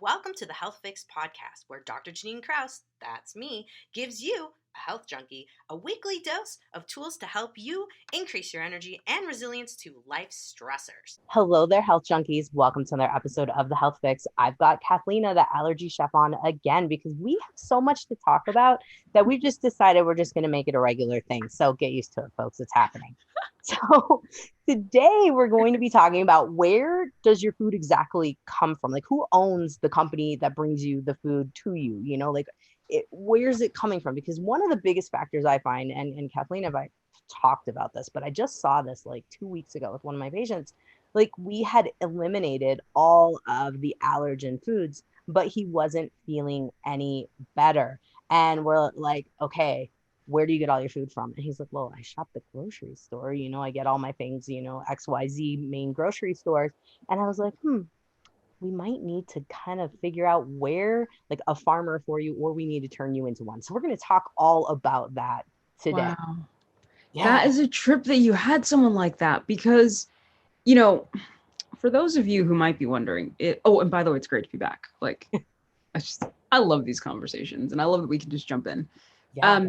Welcome to the Health Fix podcast, where Dr. Janine Krause, that's me, gives you, a health junkie, a weekly dose of tools to help you increase your energy and resilience to life's stressors. Hello there, health junkies. Welcome to another episode of the Health Fix. I've got Kathlena, the allergy chef, on again because we have so much to talk about that we've just decided we're just going to make it a regular thing. So get used to it, folks. It's happening. So today we're going to be talking about, where does your food exactly come from? Like, who owns the company that brings you the food to you? Where's it coming from? Because one of the biggest factors I find, and Kathleen and I talked about this, but I just saw this like 2 weeks ago with one of my patients. Like, we had eliminated all of the allergen foods, but he wasn't feeling any better. And we're like, okay, where do you get all your food from? And he's like, well, I shop at the grocery store. I get all my things, XYZ main grocery stores. And I was like, we might need to kind of figure out where, like, a farmer for you, or we need to turn you into one. So we're going to talk all about that today. Wow. Yeah. That is a trip that you had someone like that because, for those of you who might be wondering, and by the way, it's great to be back. Like, I love these conversations and I love that we can just jump in. Yeah.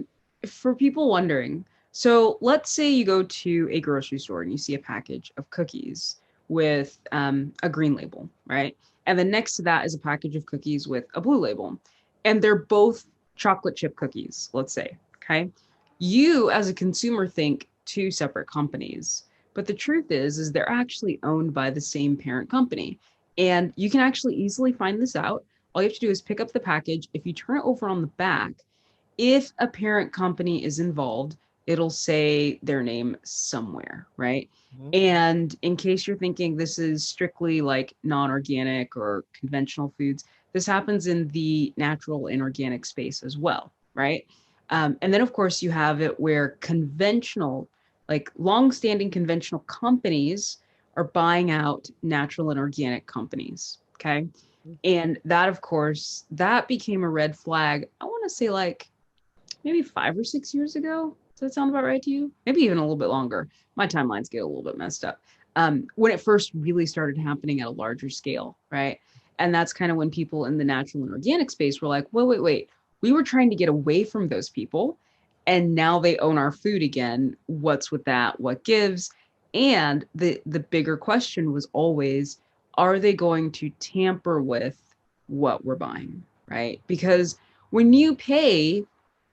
For people wondering, so let's say you go to a grocery store and you see a package of cookies with a green label, right? And then next to that is a package of cookies with a blue label. And they're both chocolate chip cookies, let's say, okay? You as a consumer think two separate companies, but the truth is they're actually owned by the same parent company. And you can actually easily find this out. All you have to do is pick up the package. If you turn it over on the back, if a parent company is involved, it'll say their name somewhere, right? Mm-hmm. And in case you're thinking this is strictly like non-organic or conventional foods, this happens in the natural and organic space as well, right? And then, of course, you have it where conventional, like long-standing conventional companies are buying out natural and organic companies, okay? And that, of course, that became a red flag, I want to say like maybe 5 or 6 years ago. Does that sound about right to you? Maybe even a little bit longer. My timelines get a little bit messed up. When it first really started happening at a larger scale, right? And that's kind of when people in the natural and organic space were like, wait. We were trying to get away from those people, and now they own our food again. What's with that? What gives? And the bigger question was always, are they going to tamper with what we're buying, right? Because when you pay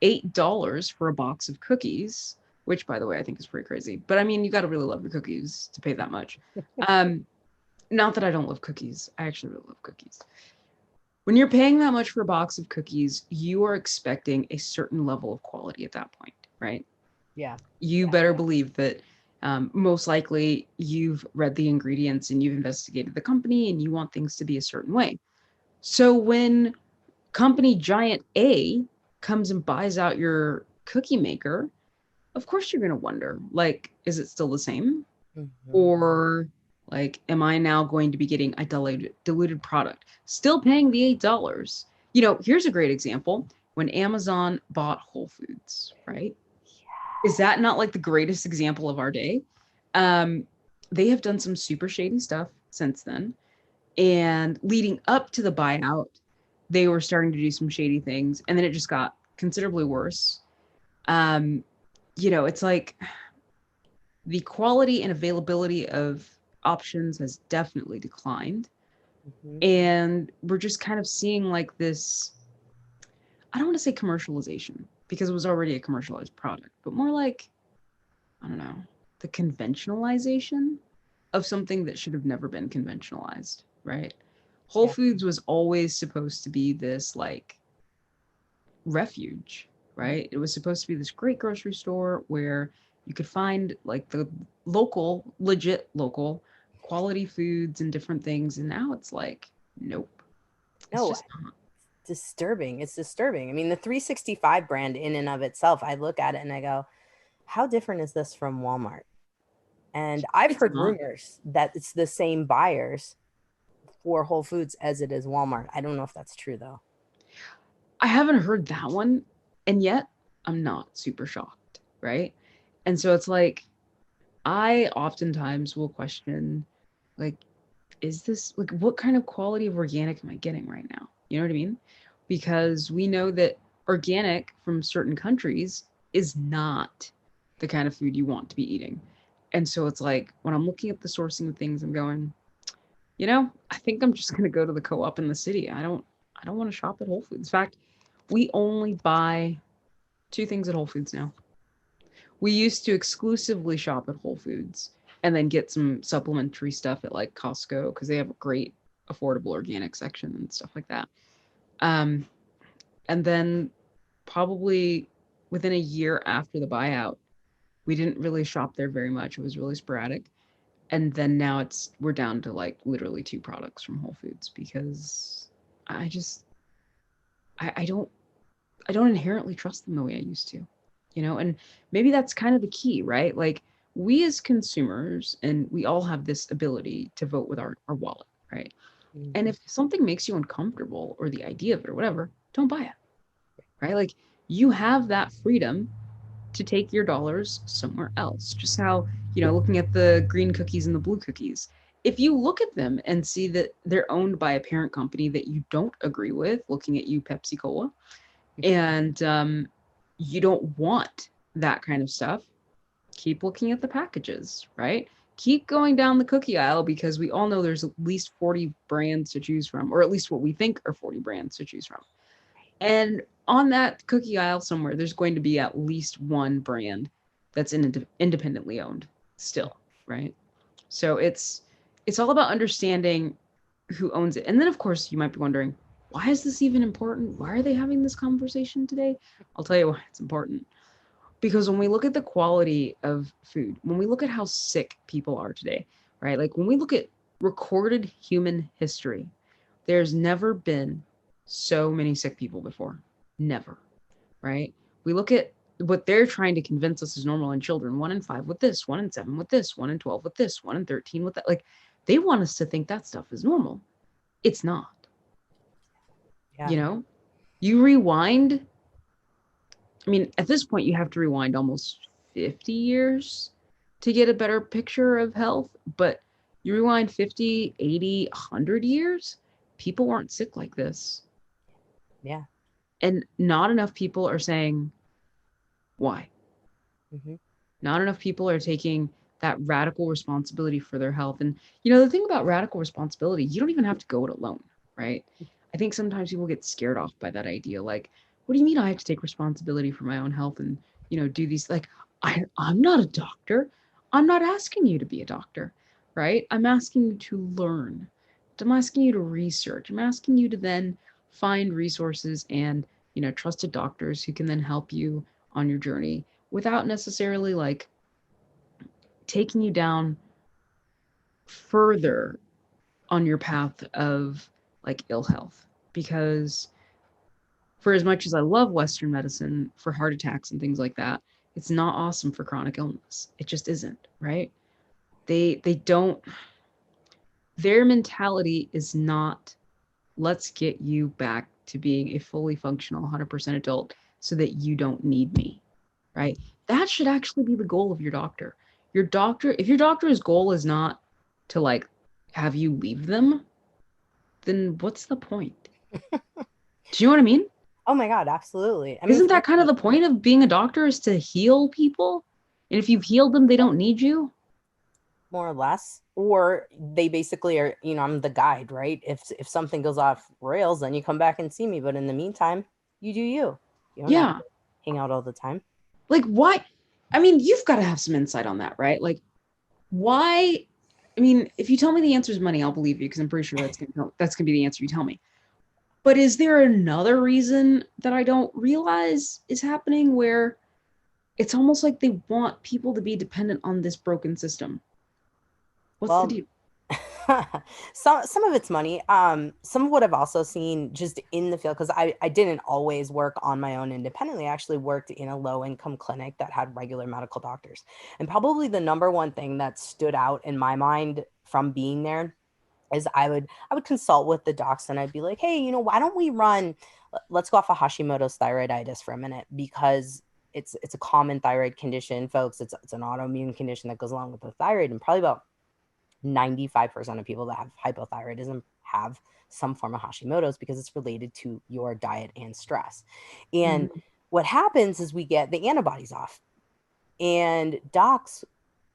$8 for a box of cookies, which, by the way, I think is pretty crazy. But I mean, you got to really love your cookies to pay that much. Not that I don't love cookies. I actually really love cookies. When you're paying that much for a box of cookies, you are expecting a certain level of quality at that point, right? Yeah. You better believe that most likely you've read the ingredients and you've investigated the company and you want things to be a certain way. So when company giant A comes and buys out your cookie maker, of course you're going to wonder, like, is it still the same? Mm-hmm. Or like, am I now going to be getting a diluted product, still paying the $8? Here's a great example. When Amazon bought Whole Foods, right? Is that not like the greatest example of our day? They have done some super shady stuff since then. And leading up to the buyout, they were starting to do some shady things, and then it just got considerably worse. It's like the quality and availability of options has definitely declined. Mm-hmm. And we're just kind of seeing like this, I don't want to say commercialization because it was already a commercialized product, but more like, I don't know, the conventionalization of something that should have never been conventionalized, right? Whole Foods was always supposed to be this like refuge, right? It was supposed to be this great grocery store where you could find like the legit local quality foods and different things. And now it's like, nope. No, it's disturbing. It's disturbing. I mean, the 365 brand in and of itself, I look at it and I go, how different is this from Walmart? And I've heard rumors that it's the same buyers for Whole Foods as it is Walmart. I don't know if that's true, though. I haven't heard that one, and yet I'm not super shocked, right? And so it's like, I oftentimes will question, like, is this like, what kind of quality of organic am I getting right now? You know what I mean? Because we know that organic from certain countries is not the kind of food you want to be eating. And so it's like when I'm looking at the sourcing of things, I'm going, I think I'm just going to go to the co-op in the city. I don't want to shop at Whole Foods. In fact, we only buy two things at Whole Foods now. We used to exclusively shop at Whole Foods and then get some supplementary stuff at like Costco because they have a great affordable organic section and stuff like that. Um, and then probably within a year after the buyout, we didn't really shop there very much. It was really sporadic. And then now we're down to like literally two products from Whole Foods because I just I don't inherently trust them the way I used to, and maybe that's kind of the key, right? Like we as consumers, and we all have this ability to vote with our wallet, right? Mhm. And if something makes you uncomfortable or the idea of it or whatever, don't buy it, right? Like you have that freedom to take your dollars somewhere else. Just how, looking at the green cookies and the blue cookies, if you look at them and see that they're owned by a parent company that you don't agree with, looking at you, Pepsi Cola, and you don't want that kind of stuff, keep looking at the packages, right? Keep going down the cookie aisle because we all know there's at least 40 brands to choose from, or at least what we think are 40 brands to choose from. And on that cookie aisle somewhere, there's going to be at least one brand that's independently owned still, right? So it's all about understanding who owns it. And then of course you might be wondering, why is this even important? Why are they having this conversation today? I'll tell you why it's important. Because when we look at the quality of food, when we look at how sick people are today, right? Like when we look at recorded human history, there's never been so many sick people before. Never, right? We look at what they're trying to convince us is normal in children, 1 in 5 with this, 1 in 7 with this, 1 in 12 with this, 1 in 13 with that. Like they want us to think that stuff is normal. It's not. Yeah. You know, you rewind. I mean, at this point, you have to rewind almost 50 years to get a better picture of health. But you rewind 50, 80, 100 years, people weren't sick like this. Yeah. And not enough people are saying, why? Mm-hmm. Not enough people are taking that radical responsibility for their health. And, the thing about radical responsibility, you don't even have to go it alone, right? I think sometimes people get scared off by that idea. Like, what do you mean I have to take responsibility for my own health and, do these? Like, I'm not a doctor. I'm not asking you to be a doctor, right? I'm asking you to learn. I'm asking you to research. I'm asking you to then find resources and, trusted doctors who can then help you on your journey without necessarily like taking you down further on your path of like ill health. Because for as much as I love Western medicine for heart attacks and things like that, it's not awesome for chronic illness. It just isn't, right? They don't, their mentality is not, let's get you back to being a fully functional 100% adult so that you don't need me, right? That should actually be the goal of your doctor. Your doctor, if your doctor's goal is not to like have you leave them, then what's the point? Do you know what I mean? Oh my God, absolutely. I mean, Isn't that kind of the point of being a doctor, is to heal people? And if you've healed them, they don't need you? more or less, or they basically are, I'm the guide, right? If something goes off rails, then you come back and see me, but in the meantime, you do you. You don't have Yeah. to hang out all the time. Like, why? I mean, you've got to have some insight on that, right? Like, why? I mean, if you tell me the answer is money, I'll believe you because I'm pretty sure that's gonna be the answer you tell me. But is there another reason that I don't realize is happening where it's almost like they want people to be dependent on this broken system? What's the Well, deal? some of it's money. Some of what I've also seen just in the field, because I didn't always work on my own independently. I actually worked in a low income clinic that had regular medical doctors. And probably the number one thing that stood out in my mind from being there is I would consult with the docs and I'd be like, hey, why don't we let's go off of Hashimoto's thyroiditis for a minute, because it's a common thyroid condition, folks. It's an autoimmune condition that goes along with the thyroid, and probably about 95% of people that have hypothyroidism have some form of Hashimoto's because it's related to your diet and stress. And what happens is we get the antibodies off. And docs,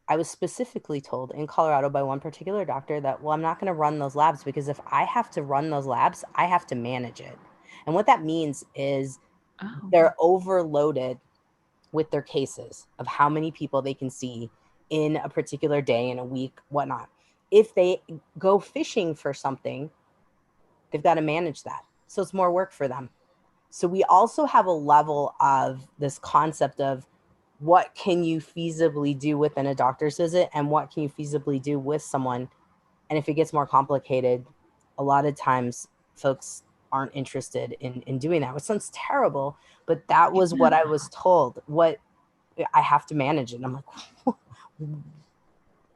I was specifically told in Colorado by one particular doctor that, well, I'm not going to run those labs because if I have to run those labs, I have to manage it. And what that means is they're overloaded with their cases of how many people they can see in a particular day, in a week, whatnot. If they go fishing for something, they've got to manage that. So it's more work for them. So we also have a level of this concept of what can you feasibly do within a doctor's visit and what can you feasibly do with someone. And if it gets more complicated, a lot of times folks aren't interested in doing that, which sounds terrible, but that was what I was told. What I have to manage it. And I'm like,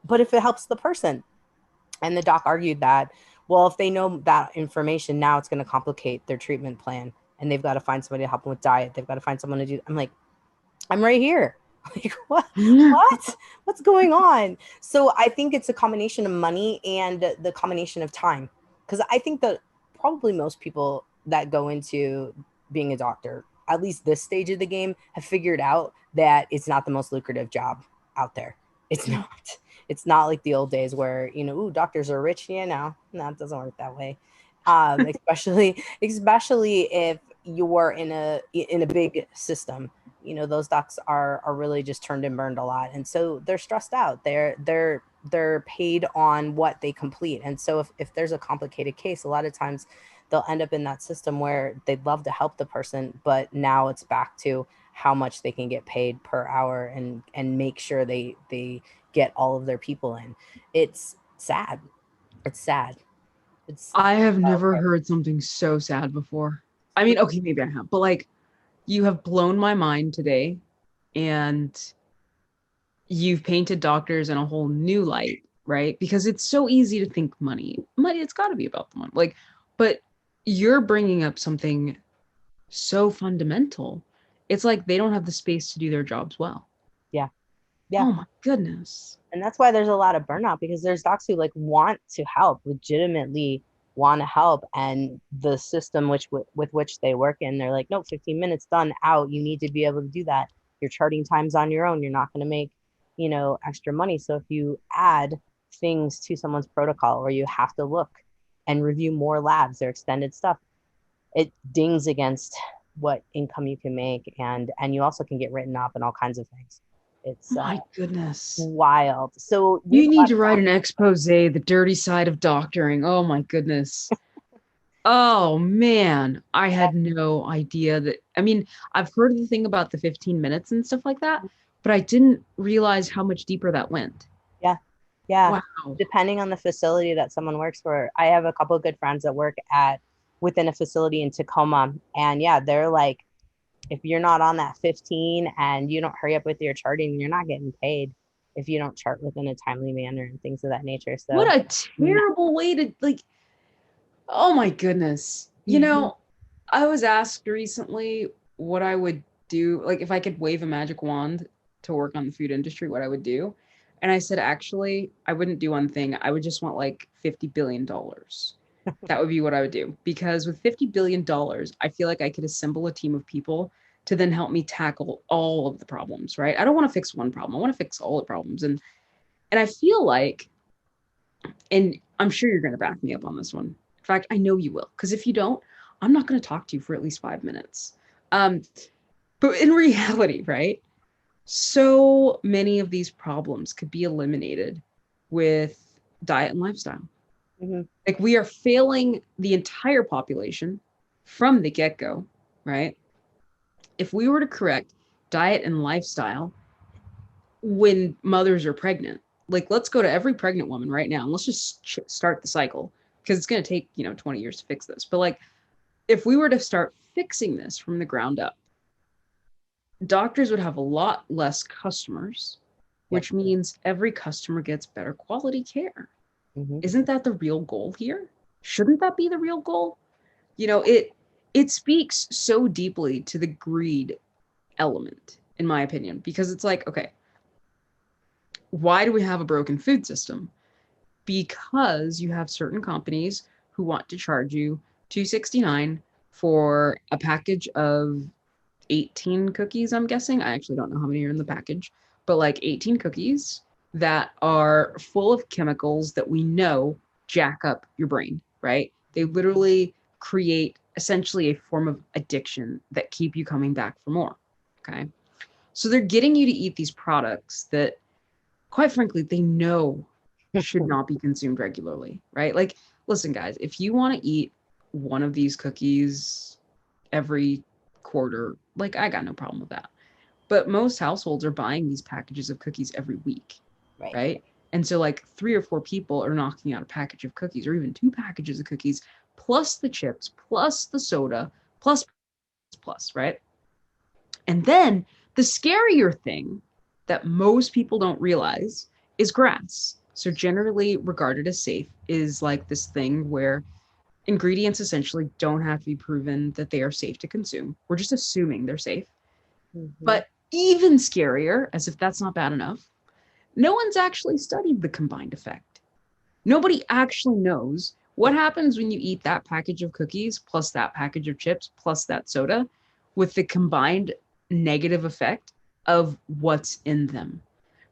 but if it helps the person. And the doc argued that, well, if they know that information, now it's going to complicate their treatment plan and they've got to find somebody to help them with diet. They've got to find someone to do. I'm like, I'm right here. Like, what's going on? So I think it's a combination of money and the combination of time. Because I think that probably most people that go into being a doctor, at least this stage of the game, have figured out that it's not the most lucrative job out there. It's not. It's not like the old days where, you know, ooh, doctors are rich. Yeah, no, it doesn't work that way. Especially if you're in a big system. You know, those docs are really just turned and burned a lot, and so they're stressed out. They're paid on what they complete, and so if there's a complicated case, a lot of times they'll end up in that system where they'd love to help the person, but now it's back to how much they can get paid per hour and make sure they get all of their people in. It's sad. I have never heard something so sad before. I mean, okay, maybe I have, but like, you have blown my mind today, and you've painted doctors in a whole new light, right? Because it's so easy to think money, it's got to be about the money. Like, but you're bringing up something so fundamental. It's like they don't have the space to do their jobs well. Yeah. Oh my goodness. And that's why there's a lot of burnout, because there's docs who like want to help, legitimately want to help, and the system with which they work in, they're like, no, 15 minutes, done, out. You need to be able to do that. You're charting times on your own. You're not going to make, you know, extra money. So if you add things to someone's protocol where you have to look and review more labs or extended stuff, it dings against what income you can make, and you also can get written up and all kinds of things. It's my goodness, wild. So you need to write an expose, the dirty side of doctoring. Oh my goodness. Oh man, I had no idea that. I mean, I've heard the thing about the 15 minutes and stuff like that, but I didn't realize how much deeper that went. Yeah. Wow. Depending on the facility that someone works for. I have a couple of good friends that work within a facility in Tacoma, and yeah, they're like, if you're not on that 15 and you don't hurry up with your charting, you're not getting paid if you don't chart within a timely manner and things of that nature. So what a terrible way to, like, oh my goodness. You know, I was asked recently what I would do, like if I could wave a magic wand to work on the food industry, what I would do. And I said, actually, I wouldn't do one thing. I would just want like $50 billion. That would be what I would do. Because with $50 billion, I feel like I could assemble a team of people to then help me tackle all of the problems, right? I don't want to fix one problem. I want to fix all the problems. And I feel like, and I'm sure you're going to back me up on this one. In fact, I know you will. Because if you don't, I'm not going to talk to you for at least 5 minutes. But in reality, right? So many of these problems could be eliminated with diet and lifestyle. Like, we are failing the entire population from the get-go, right? If we were to correct diet and lifestyle when mothers are pregnant, like, let's go to every pregnant woman right now and let's just start the cycle, because it's going to take, 20 years to fix this. But like, if we were to start fixing this from the ground up, doctors would have a lot less customers, which means every customer gets better quality care. Isn't that the real goal here? Shouldn't that be the real goal? It speaks so deeply to the greed element, in my opinion, because it's like, okay, why do we have a broken food system? because you have certain companies who want to charge you $2.69 for a package of 18 cookies, I'm guessing. I actually don't know how many are in the package, but like 18 cookies that are full of chemicals that we know jack up your brain, right? They literally create essentially a form of addiction that keep you coming back for more. Okay. So they're getting you to eat these products that, quite frankly, they know should not be consumed regularly, right? Like, listen, guys, if you want to eat one of these cookies every quarter, like, I got no problem with that. But most households are buying these packages of cookies every week, right? And so, like, 3 or 4 people are knocking out a package of cookies, or even 2 packages of cookies, plus the chips, plus the soda, plus, right? And then the scarier thing that most people don't realize is grass. So generally regarded as safe is like this thing where ingredients essentially don't have to be proven that they are safe to consume. We're just assuming they're safe. But even scarier, as if that's not bad enough, no one's actually studied the combined effect. Nobody actually knows what happens when you eat that package of cookies plus that package of chips plus that soda with the combined negative effect of what's in them.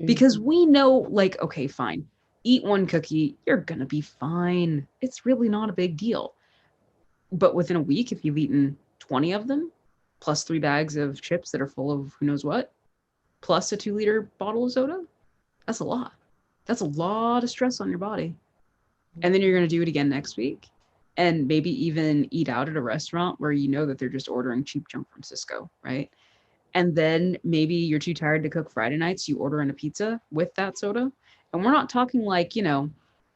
Because we know, like, okay, fine, eat one cookie, you're gonna be fine. It's really not a big deal. But within a week, if you've eaten 20 of them, plus 3 bags of chips that are full of who knows what, plus a 2-liter bottle of soda, that's a lot. That's a lot of stress on your body. And then you're going to do it again next week and maybe even eat out at a restaurant where you know that they're just ordering cheap junk from Cisco, right? And then maybe you're too tired to cook Friday nights, you order in a pizza with that soda. And we're not talking like,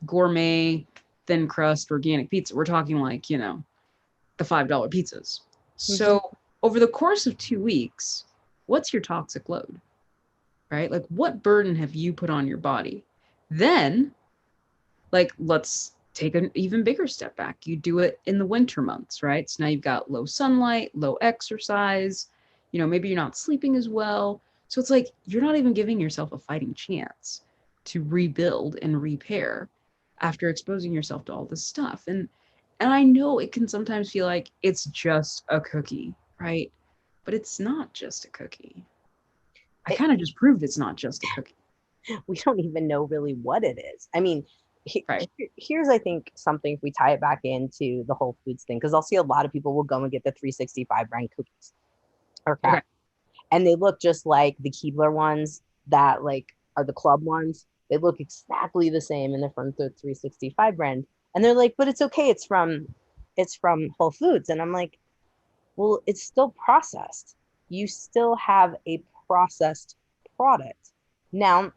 gourmet, thin crust, organic pizza. We're talking like, the $5 pizzas. So over the course of 2 weeks, what's your toxic load, right? Like, what burden have you put on your body? Then, like, let's take an even bigger step back. You do it in the winter months, right? So now you've got low sunlight, low exercise, maybe you're not sleeping as well. So it's like, you're not even giving yourself a fighting chance to rebuild and repair after exposing yourself to all this stuff. And I know it can sometimes feel like it's just a cookie, right? But it's not just a cookie. I kind of just proved it's not just a cookie. We don't even know really what it is. I mean, Right. here's, I think, something if we tie it back into the Whole Foods thing, because I'll see a lot of people will go and get the 365 brand cookies. Okay. And they look just like the Keebler ones that like are the club ones. They look exactly the same and they're from the 365 brand. And they're like, but it's okay. It's from Whole Foods. And I'm like, well, it's still processed. You still have a processed product. Now,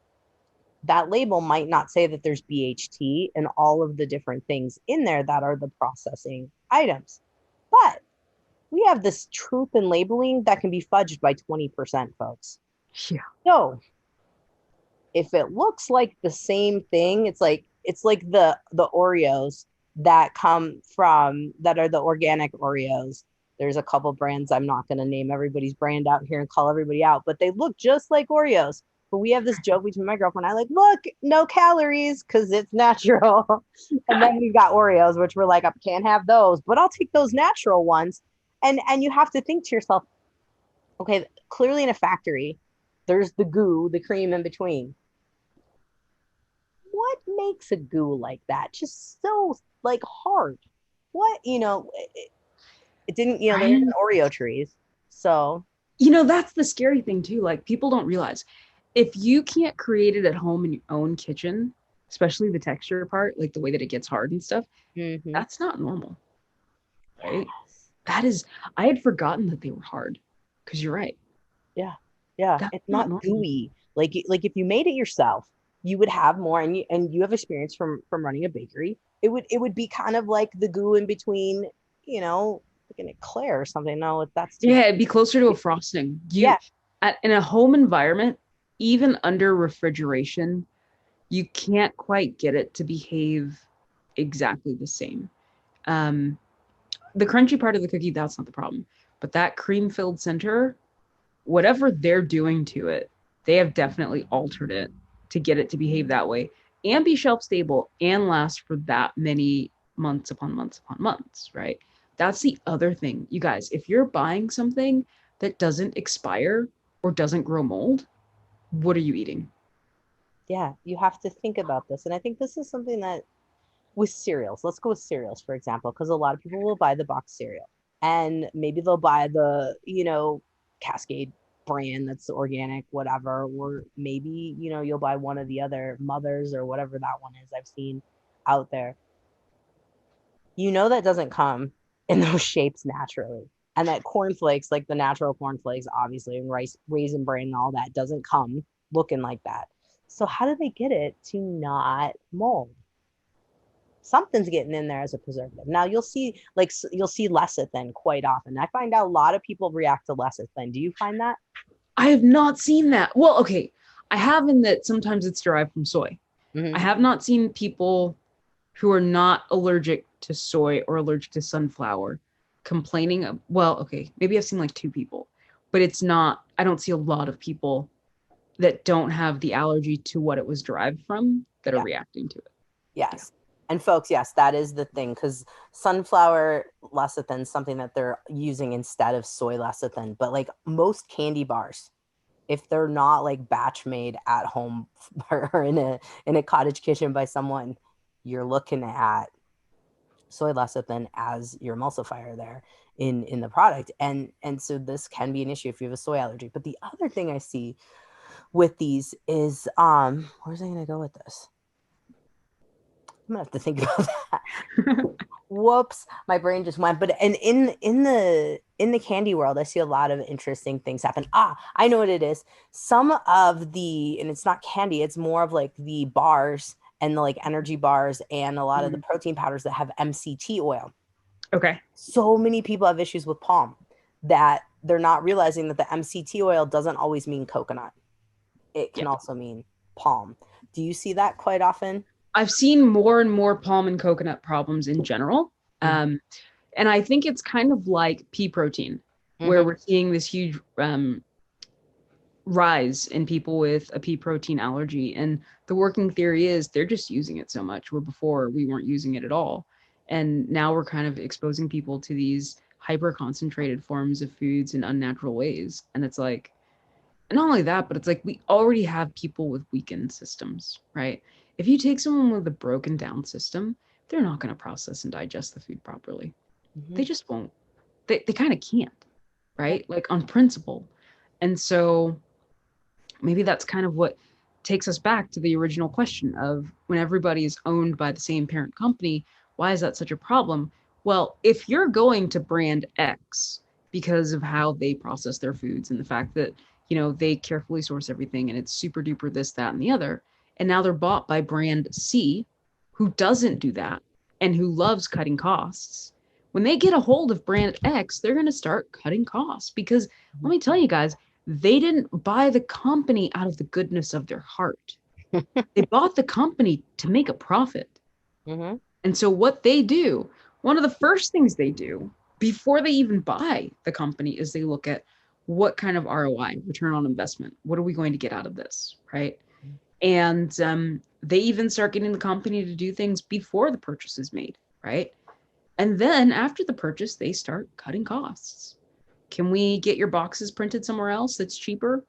that label might not say that there's BHT and all of the different things in there that are the processing items. But we have this truth in labeling that can be fudged by 20%, folks. Yeah. So if it looks like the same thing, it's like the Oreos that come from, that are the organic Oreos. There's a couple brands, I'm not going to name everybody's brand out here and call everybody out, but they look just like Oreos. But we have this joke between my girlfriend and I, like, look, no calories because it's natural. And then we've got Oreos, which we're like, I can't have those, but I'll take those natural ones. And you have to think to yourself, okay, clearly in a factory, there's the goo, the cream in between. What makes a goo like that? Just so like hard. What, it didn't, there weren't Oreo trees. So, that's the scary thing too. Like, people don't realize if you can't create it at home in your own kitchen, especially the texture part, like the way that it gets hard and stuff, that's not normal. Right? Yes. That is, I had forgotten that they were hard, because you're right. Yeah. That's It's not gooey. Like if you made it yourself, you would have more, and you have experience from running a bakery. It would be kind of like the goo in between, like an eclair or something. No, that's yeah, it'd be closer to a frosting. In a home environment, even under refrigeration, you can't quite get it to behave exactly the same. The crunchy part of the cookie, that's not the problem. But that cream-filled center, whatever they're doing to it, they have definitely altered it to get it to behave that way. and be shelf stable and last for that many months upon months upon months, right? That's the other thing, you guys. If you're buying something that doesn't expire or doesn't grow mold, what are you eating? Yeah, you have to think about this. And I think this is something that with cereals, let's go with cereals, for example, because a lot of people will buy the box cereal and maybe they'll buy the, Cascade brand that's organic, whatever, or maybe, you'll buy one of the other mothers or whatever that one is I've seen out there. That doesn't come in those shapes naturally. And that cornflakes, like the natural cornflakes, obviously, and rice, raisin bran and all that doesn't come looking like that. So how do they get it to not mold? Something's getting in there as a preservative. Now you'll see lecithin quite often. I find out a lot of people react to lecithin. Do you find that? I have not seen that. Well, okay. I have in that sometimes it's derived from soy. Mm-hmm. I have not seen people who are not allergic to soy or allergic to sunflower complaining of, well, okay, maybe I've seen like 2 people, but I don't see a lot of people that don't have the allergy to what it was derived from that are reacting to it. Yes. And folks, yes, that is the thing, because sunflower lecithin is something that they're using instead of soy lecithin. But like most candy bars, if they're not like batch made at home or in a cottage kitchen by someone, you're looking at soy lecithin as your emulsifier there in the product. And so this can be an issue if you have a soy allergy. But the other thing I see with these is where's I gonna go with this? I'm gonna have to think about that. Whoops, my brain just went. But and in the candy world, I see a lot of interesting things happen. I know what it is. Some of the, and it's not candy, it's more of like the bars and the like energy bars and a lot of the protein powders that have MCT oil. Okay. So many people have issues with palm that they're not realizing that the MCT oil doesn't always mean coconut. It can also mean palm. Do you see that quite often? I've seen more and more palm and coconut problems in general. And I think it's kind of like pea protein, where we're seeing this huge rise in people with a pea protein allergy. And the working theory is they're just using it so much, where before we weren't using it at all. And now we're kind of exposing people to these hyper concentrated forms of foods in unnatural ways. And it's like, and not only that, but it's like we already have people with weakened systems, right? If you take someone with a broken down system, they're not going to process and digest the food properly. They just won't. They kind of can't, right? Like on principle. And so maybe that's kind of what takes us back to the original question of when everybody is owned by the same parent company, why is that such a problem? Well, if you're going to brand X because of how they process their foods and the fact that, they carefully source everything and it's super duper this, that, and the other, and now they're bought by brand C, who doesn't do that and who loves cutting costs. When they get a hold of brand X, they're going to start cutting costs because let me tell you guys, they didn't buy the company out of the goodness of their heart. They bought the company to make a profit. And so what they do, one of the first things they do before they even buy the company is they look at what kind of ROI, return on investment, what are we going to get out of this, right? And they even start getting the company to do things before the purchase is made, right? And then after the purchase, they start cutting costs. Can we get your boxes printed somewhere else that's cheaper?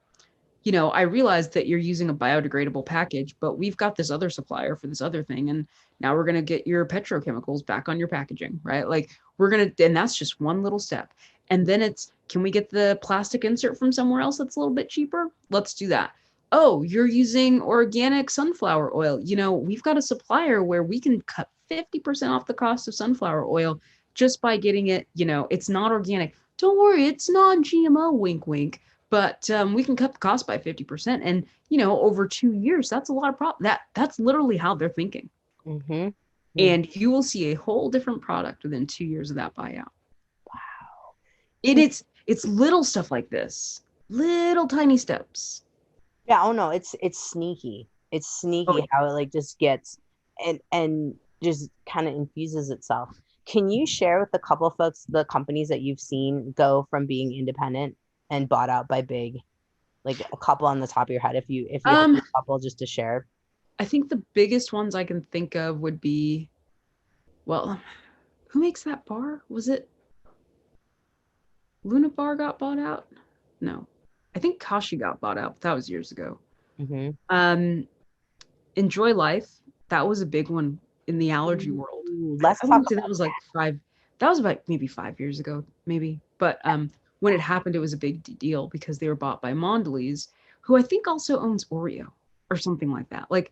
I realize that you're using a biodegradable package, but we've got this other supplier for this other thing. And now we're going to get your petrochemicals back on your packaging, right? Like and that's just one little step. And then can we get the plastic insert from somewhere else that's a little bit cheaper? Let's do that. Oh, you're using organic sunflower oil. We've got a supplier where we can cut 50% off the cost of sunflower oil just by getting it, it's not organic. Don't worry, it's non-GMO, wink, wink. But we can cut the cost by 50%. And, over 2 years, that's a lot of that's literally how they're thinking. And you will see a whole different product within 2 years of that buyout. Wow. It's little stuff like this, little tiny steps. Yeah. Oh no, it's sneaky. It's sneaky how it like just gets and just kind of infuses itself. Can you share with a couple of folks the companies that you've seen go from being independent and bought out by big, like a couple on the top of your head, if you have a couple just to share? I think the biggest ones I can think of would be, well, who makes that bar? Was it Luna Bar got bought out? No. I think Kashi got bought out, but that was years ago. Mm-hmm. Enjoy Life, that was a big one in the allergy world. Let's I talk wouldn't say about that was like that was about maybe 5 years ago, maybe. But when it happened, it was a big deal because they were bought by Mondelez, who I think also owns Oreo or something like that. Like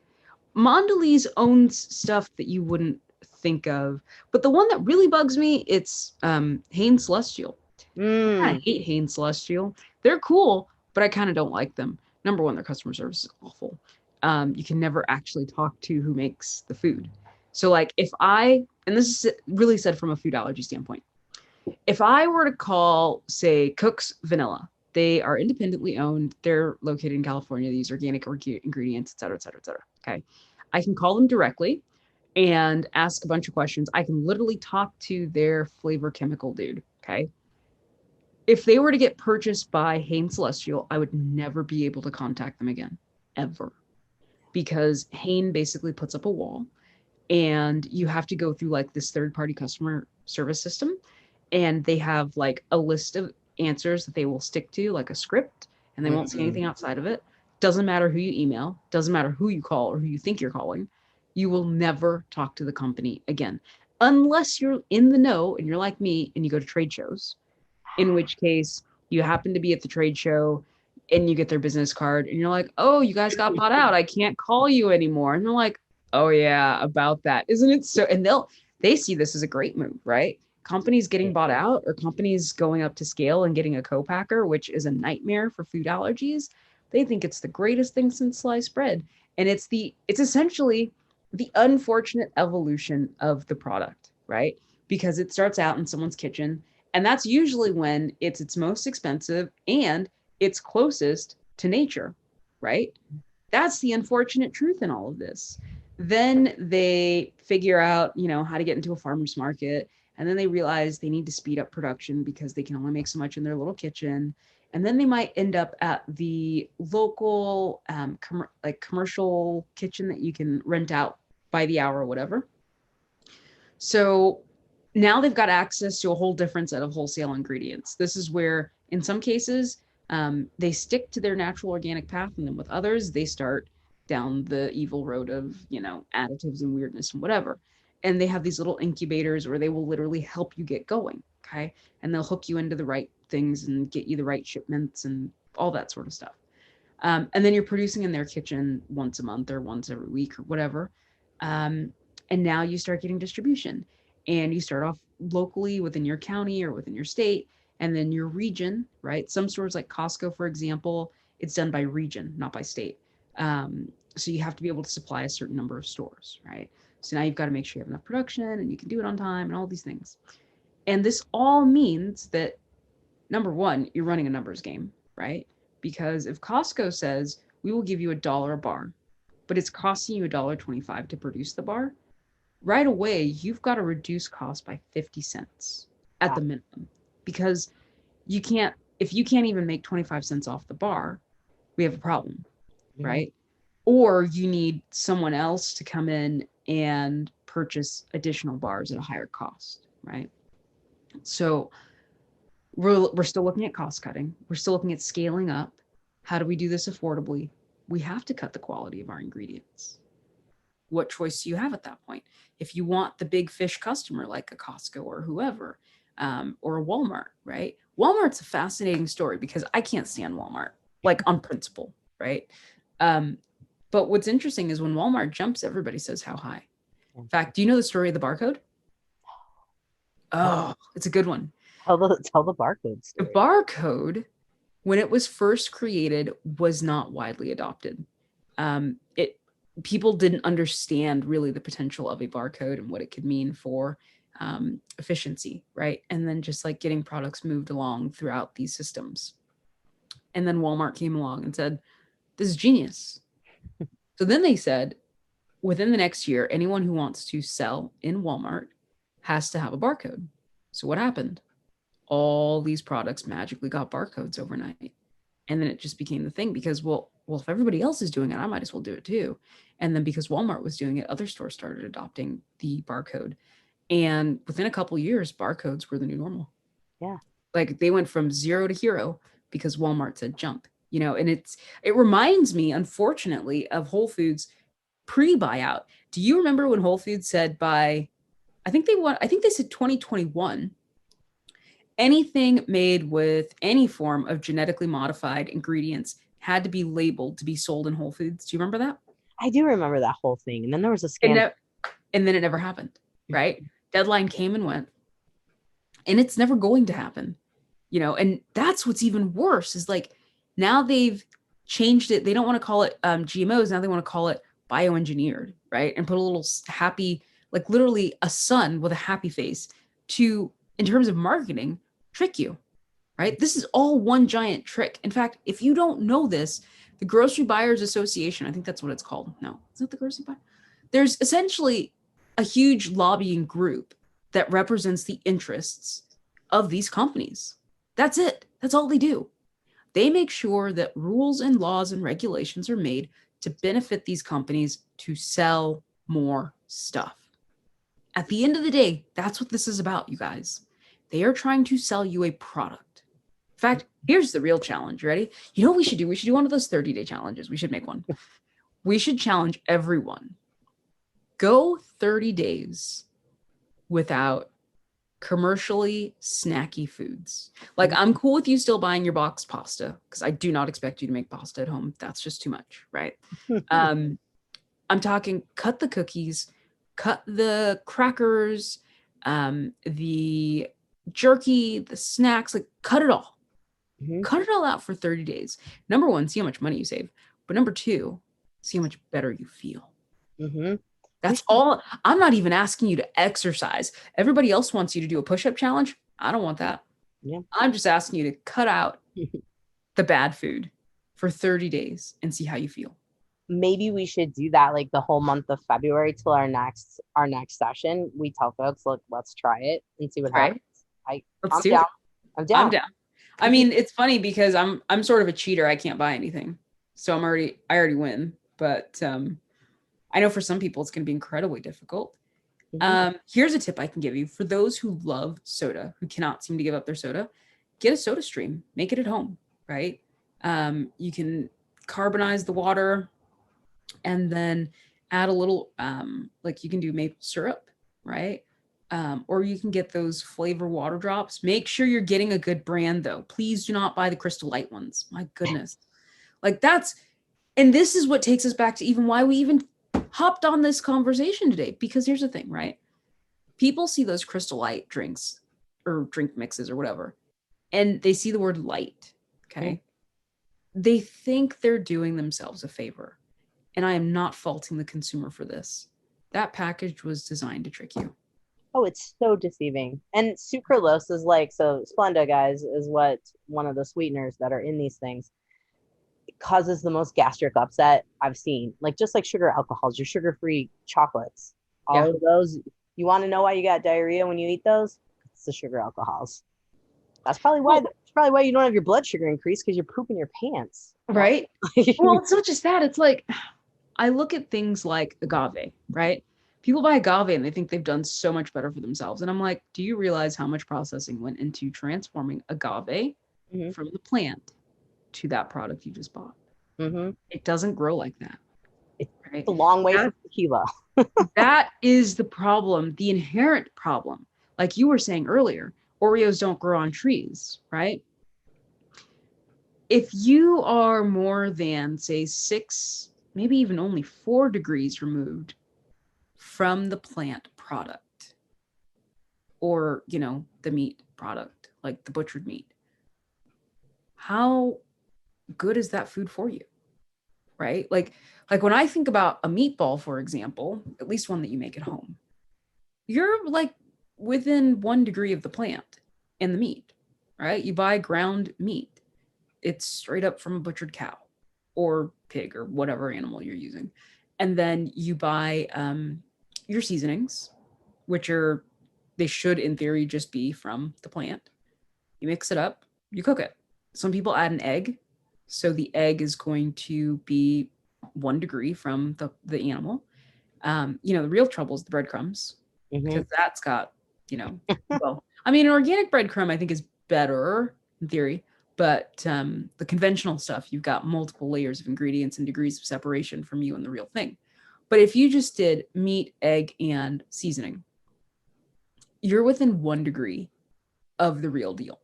Mondelez owns stuff that you wouldn't think of. But the one that really bugs me, it's Hain Celestial. I Mm. hate Hain Celestial. They're cool, but I kind of don't like them. Number one, their customer service is awful. You can never actually talk to who makes the food. So, like, and this is really said from a food allergy standpoint, if I were to call, say, Cook's Vanilla, they are independently owned. They're located in California. They use organic ingredients, et cetera, et cetera, et cetera. Okay. I can call them directly and ask a bunch of questions. I can literally talk to their flavor chemical dude. Okay. If they were to get purchased by Hain Celestial, I would never be able to contact them again, ever. Because Hain basically puts up a wall and you have to go through like this third party customer service system. And they have like a list of answers that they will stick to, like a script, and they won't say anything outside of it. Doesn't matter who you email, doesn't matter who you call or who you think you're calling. You will never talk to the company again unless you're in the know and you're like me and you go to trade shows, in which case you happen to be at the trade show and you get their business card and you're like, oh, you guys got bought out. I can't call you anymore. And they're like, oh yeah, about that. Isn't it so? And they see this as a great move, right? Companies getting bought out or companies going up to scale and getting a co-packer, which is a nightmare for food allergies. They think it's the greatest thing since sliced bread. And it's essentially the unfortunate evolution of the product, right? Because it starts out in someone's kitchen, and that's usually when it's its most expensive and it's closest to nature, right? That's the unfortunate truth in all of this. Then they figure out, how to get into a farmer's market. And then they realize they need to speed up production because they can only make so much in their little kitchen. And then they might end up at the local commercial kitchen that you can rent out by the hour or whatever. So now they've got access to a whole different set of wholesale ingredients. This is where, in some cases, they stick to their natural organic path, and then with others, they start down the evil road of, additives and weirdness and whatever. And they have these little incubators where they will literally help you get going, okay? And they'll hook you into the right things and get you the right shipments and all that sort of stuff. And then you're producing in their kitchen once a month or once every week or whatever. And now you start getting distribution. And you start off locally within your county or within your state, and then your region, right? Some stores like Costco, for example, it's done by region, not by state. So you have to be able to supply a certain number of stores, right? So now you've got to make sure you have enough production and you can do it on time and all these things. And this all means that, number one, you're running a numbers game, right? Because if Costco says, we will give you $1 a bar, but it's costing you $1.25 to produce the bar, right away, you've got to reduce cost by 50 cents at the minimum, because if you can't even make 25 cents off the bar, we have a problem, right? Or you need someone else to come in and purchase additional bars at a higher cost, right? So we're still looking at cost cutting. We're still looking at scaling up. How do we do this affordably? We have to cut the quality of our ingredients. What choice do you have at that point? If you want the big fish customer like a Costco or whoever, or a Walmart, right? Walmart's a fascinating story because I can't stand Walmart, like on principle, right? But what's interesting is when Walmart jumps, everybody says how high. In fact, do you know the story of the Barcode? Oh, it's a good one. Tell the Barcode story. The Barcode, when it was first created, was not widely adopted. People didn't understand really the potential of a barcode and what it could mean for efficiency, right? And then just like getting products moved along throughout these systems. And then Walmart came along and said, this is genius. So then they said, within the next year, anyone who wants to sell in Walmart has to have a barcode. So what happened? All these products magically got barcodes overnight. And then it just became the thing because, well, if everybody else is doing it, I might as well do it too. And then because Walmart was doing it, other stores started adopting the barcode. And within a couple of years, barcodes were the new normal. Yeah. Like they went from 0 to hero because Walmart said jump, and it reminds me, unfortunately, of Whole Foods pre-buyout. Do you remember when Whole Foods said I think they said 2021, anything made with any form of genetically modified ingredients had to be labeled to be sold in Whole Foods. Do you remember that? I do remember that whole thing. And then there was a scandal. And then it never happened, right? Deadline came and went. And it's never going to happen, and that's what's even worse is like now they've changed it. They don't want to call it GMOs. Now they want to call it bioengineered, right? And put a little happy, like literally a sun with a happy face to, in terms of marketing, trick you, right? This is all one giant trick. In fact, if you don't know this, the Grocery Buyers Association, I think that's what it's called. No, is it the Grocery Buyer? There's essentially a huge lobbying group that represents the interests of these companies. That's it. That's all they do. They make sure that rules and laws and regulations are made to benefit these companies to sell more stuff. At the end of the day, that's what this is about, you guys. They are trying to sell you a product. In fact, here's the real challenge. Ready? You know what we should do? We should do one of those 30-day challenges. We should make one. We should challenge everyone. Go 30 days without commercially snacky foods. Like I'm cool with you still buying your boxed pasta because I do not expect you to make pasta at home. That's just too much, right? I'm talking cut the cookies, cut the crackers, the jerky, the snacks, like cut it all. Cut it all out for 30 days. Number one, see how much money you save. But number two, see how much better you feel. That's all. I'm not even asking you to exercise. Everybody else wants you to do a push-up challenge. I don't want that. Yeah. I'm just asking you to cut out the bad food for 30 days and see how you feel. Maybe we should do that like the whole month of February till our next session. We tell folks, look, let's try it and see what happens. I'm down. I'm down. I mean, it's funny because I'm sort of a cheater. I can't buy anything. So I already win. But I know for some people it's going to be incredibly difficult. Here's a tip I can give you for those who love soda, who cannot seem to give up their soda. Get a soda stream, make it at home, right? You can carbonize the water and then add a little, like you can do maple syrup, right? Or you can get those flavor water drops. Make sure you're getting a good brand though. Please do not buy the Crystal Light ones. My goodness. Like and this is what takes us back to even why we even hopped on this conversation today, because here's the thing, right? People see those Crystal Light drinks or drink mixes or whatever, and they see the word light. Okay. They think they're doing themselves a favor. And I am not faulting the consumer for this. That package was designed to trick you. Oh, it's so deceiving. And sucralose is like, so Splenda, guys, is what one of the sweeteners that are in these things. It causes the most gastric upset I've seen. Like just like sugar alcohols, your sugar-free chocolates, all of those. You want to know why you got diarrhea when you eat those? It's the sugar alcohols. That's probably why. That's probably why you don't have your blood sugar increase, because you're pooping your pants. Right. Well, it's not just that. It's like I look at things like agave, right? People buy agave and they think they've done so much better for themselves. And I'm like, do you realize how much processing went into transforming agave from the plant to that product you just bought? It doesn't grow like that. It's a long way from tequila. That is the problem, the inherent problem. Like you were saying earlier, Oreos don't grow on trees, right? If you are more than, say, 6, maybe even only 4 degrees removed from the plant product or, the meat product, like the butchered meat, how good is that food for you? Right? Like when I think about a meatball, for example, at least one that you make at home, you're like within 1 degree of the plant and the meat, right? You buy ground meat. It's straight up from a butchered cow or pig or whatever animal you're using. And then you buy your seasonings, which they should in theory just be from the plant. You mix it up, you cook it. Some people add an egg. So the egg is going to be 1 degree from the animal. The real trouble is the breadcrumbs, because that's got, well, I mean, an organic breadcrumb I think is better in theory, but the conventional stuff, you've got multiple layers of ingredients and degrees of separation from you and the real thing. But if you just did meat, egg, and seasoning, you're within 1 degree of the real deal.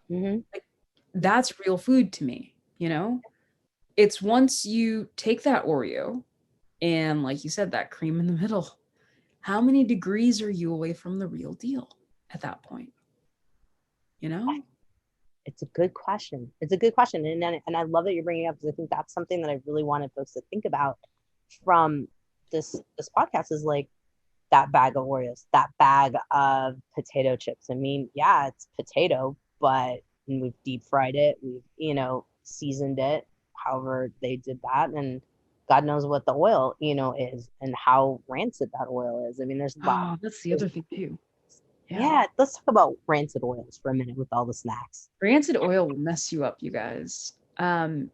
Like, that's real food to me, It's once you take that Oreo and, like you said, that cream in the middle, how many degrees are you away from the real deal at that point? It's a good question. It's a good question. And I love that you're bringing it up, because I think that's something that I really wanted folks to think about from this podcast, is like that bag of Oreos, that bag of potato chips. I mean, yeah, it's potato, but we've deep fried it. We've, seasoned it, however they did that. And God knows what the oil, is, and how rancid that oil is. I mean, there's Oh, that's the other thing too. Yeah, let's talk about rancid oils for a minute with all the snacks. Rancid oil will mess you up, you guys. And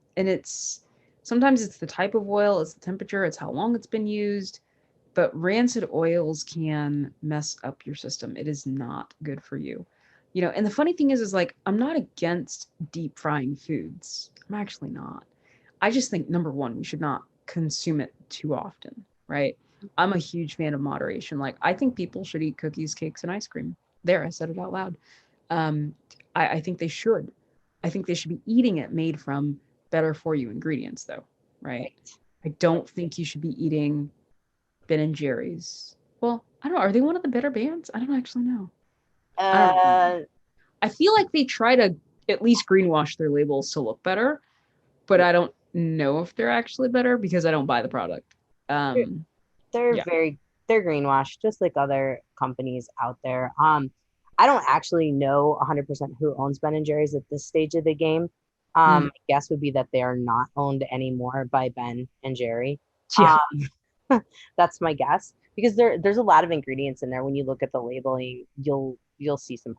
sometimes it's the type of oil, it's the temperature, it's how long it's been used. But rancid oils can mess up your system. It is not good for you. And the funny thing is like, I'm not against deep frying foods. I'm actually not. I just think, number one, we should not consume it too often, right? I'm a huge fan of moderation. Like, I think people should eat cookies, cakes, and ice cream. There, I said it out loud. I think they should. I think they should be eating it made from better for you ingredients, though, right? I don't think you should be eating Ben and Jerry's. Well, I don't know. Are they one of the better bands? I don't actually know. I feel like they try to at least greenwash their labels to look better, but I don't know if they're actually better because I don't buy the product. They're greenwashed, just like other companies out there. I don't actually know 100% who owns Ben and Jerry's at this stage of the game. My guess would be that they are not owned anymore by Ben and Jerry. Yeah. That's my guess, because there's a lot of ingredients in there. When you look at the labeling, you'll see some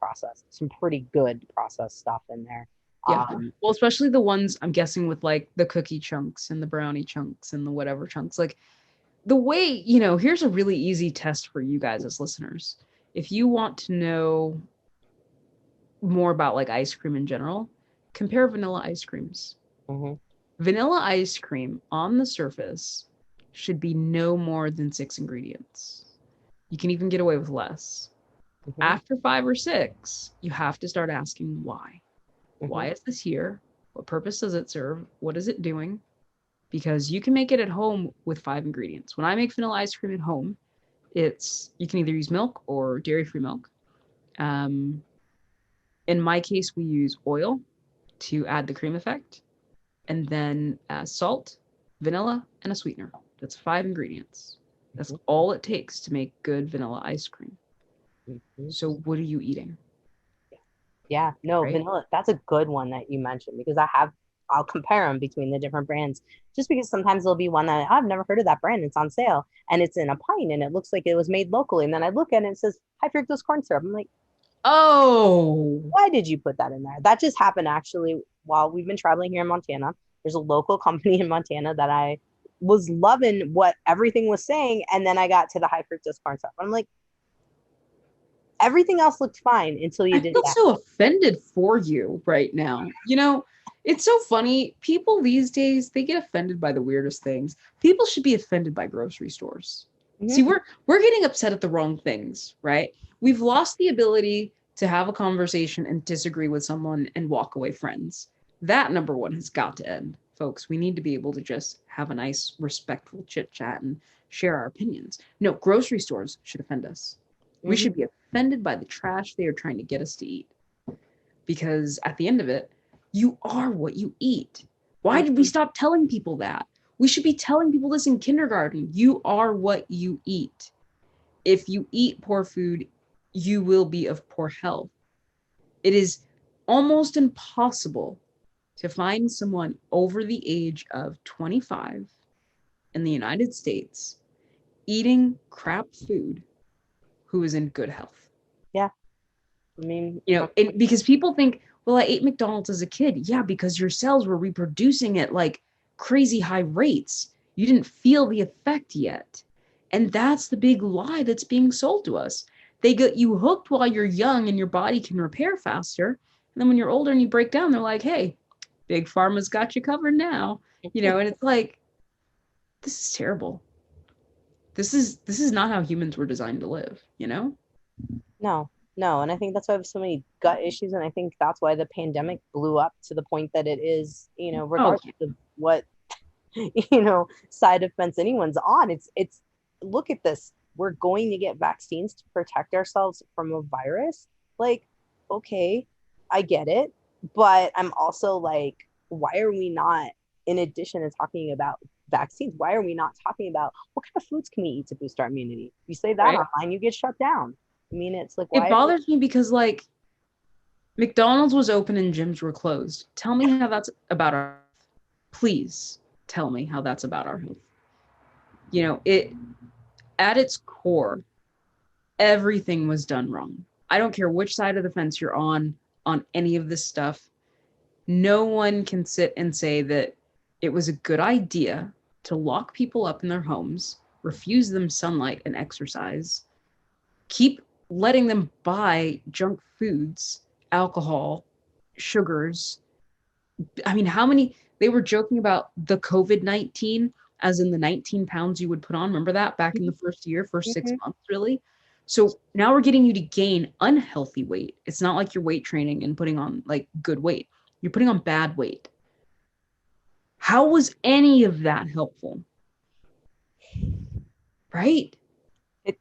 pretty good processed stuff in there. Yeah. Well, especially the ones I'm guessing with like the cookie chunks and the brownie chunks and the whatever chunks. Like, the way, here's a really easy test for you guys as listeners. If you want to know more about like ice cream in general, compare vanilla ice creams. Vanilla ice cream on the surface should be no more than 6 ingredients. You can even get away with less. After 5 or 6, you have to start asking why. Why is this here? What purpose does it serve? What is it doing? Because you can make it at home with 5 ingredients. When I make vanilla ice cream at home, you can either use milk or dairy-free milk. In my case, we use oil to add the cream effect, and then salt, vanilla, and a sweetener. That's 5 ingredients. That's all it takes to make good vanilla ice cream. So what are you eating? Yeah, no, right? Vanilla, that's a good one that you mentioned, because I'll compare them between the different brands, just because sometimes there'll be one that I've never heard of that brand. It's on sale and it's in a pint and it looks like it was made locally. And then I look at it and it says high fructose corn syrup. I'm like, oh, why did you put that in there? That just happened actually while we've been traveling here in Montana. There's a local company in Montana that I was loving what everything was saying. And then I got to the high fructose corn syrup. I'm like, everything else looked fine until you did that. I feel so offended for you right now. It's so funny. People these days, they get offended by the weirdest things. People should be offended by grocery stores. See, we're getting upset at the wrong things, right? We've lost the ability to have a conversation and disagree with someone and walk away friends. That, number one, has got to end, folks. We need to be able to just have a nice, respectful chit chat and share our opinions. No, grocery stores should offend us. We should be offended by the trash they are trying to get us to eat. Because at the end of it, you are what you eat. Why did we stop telling people that? We should be telling people this in kindergarten. You are what you eat. If you eat poor food, you will be of poor health. It is almost impossible to find someone over the age of 25 in the United States eating crap food who is in good health. Yeah. I mean, You know, because people think, well, I ate McDonald's as a kid. Yeah, because your cells were reproducing at like crazy high rates. You didn't feel the effect yet. And that's the big lie that's being sold to us. They get you hooked while you're young and your body can repair faster. And then when you're older and you break down, they're like, hey, Big Pharma's got you covered now. You know, and it's like, this is terrible. This is not how humans were designed to live, you know? no, no. And I think that's why I have so many gut issues. And I think that's why the pandemic blew up to the point that it is, Oh, regardless of what, side of fence anyone's on. It's look at this. We're going to get vaccines to protect ourselves from a virus. Like, okay, I get it. But I'm also like, why are we not, in addition to talking about vaccines, why are we not talking about what kind of foods can we eat to boost our immunity? You say that right. online, you get shut down. I mean, it's like, It why? bothers me because like McDonald's was open and gyms were closed. Tell me how that's about our health. Please tell me how that's about our health. You know, it at its core, everything was done wrong. I don't care which side of the fence you're on any of this stuff. No one can sit and say that it was a good idea to lock people up in their homes, refuse them sunlight and exercise, keep letting them buy junk foods, alcohol, sugars. I mean, how many, they were joking about the COVID-19 as in the 19 pounds you would put on. Remember that back in the first year, first 6 months, really? So now we're getting you to gain unhealthy weight. It's not like you're weight training and putting on like good weight. You're putting on bad weight. How was any of that helpful? Right? It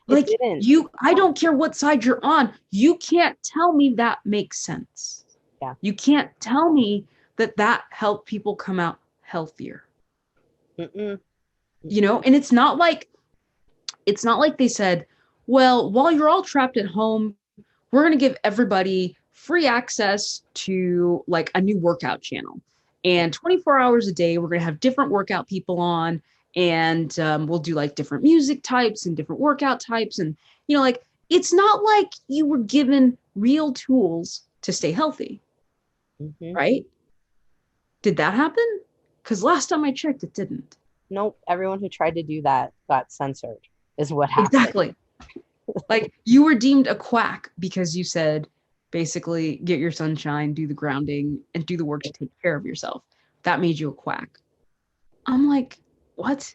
Like didn't. I don't care what side you're on. You can't tell me that makes sense. Yeah. You can't tell me that helped people come out healthier. Mm-mm. You know, and it's not like they said, well, while you're all trapped at home, we're going to give everybody free access to like a new workout channel. And 24 hours a day, we're going to have different workout people on, and we'll do like different music types and different workout types. And, you know, like it's not like you were given real tools to stay healthy, right? Did that happen? Because last time I checked, it didn't. Nope. Everyone who tried to do that got censored, is what happened. Exactly. Like you were deemed a quack because you said, basically, get your sunshine, do the grounding, and do the work to take care of yourself. That made you a quack. I'm like, what?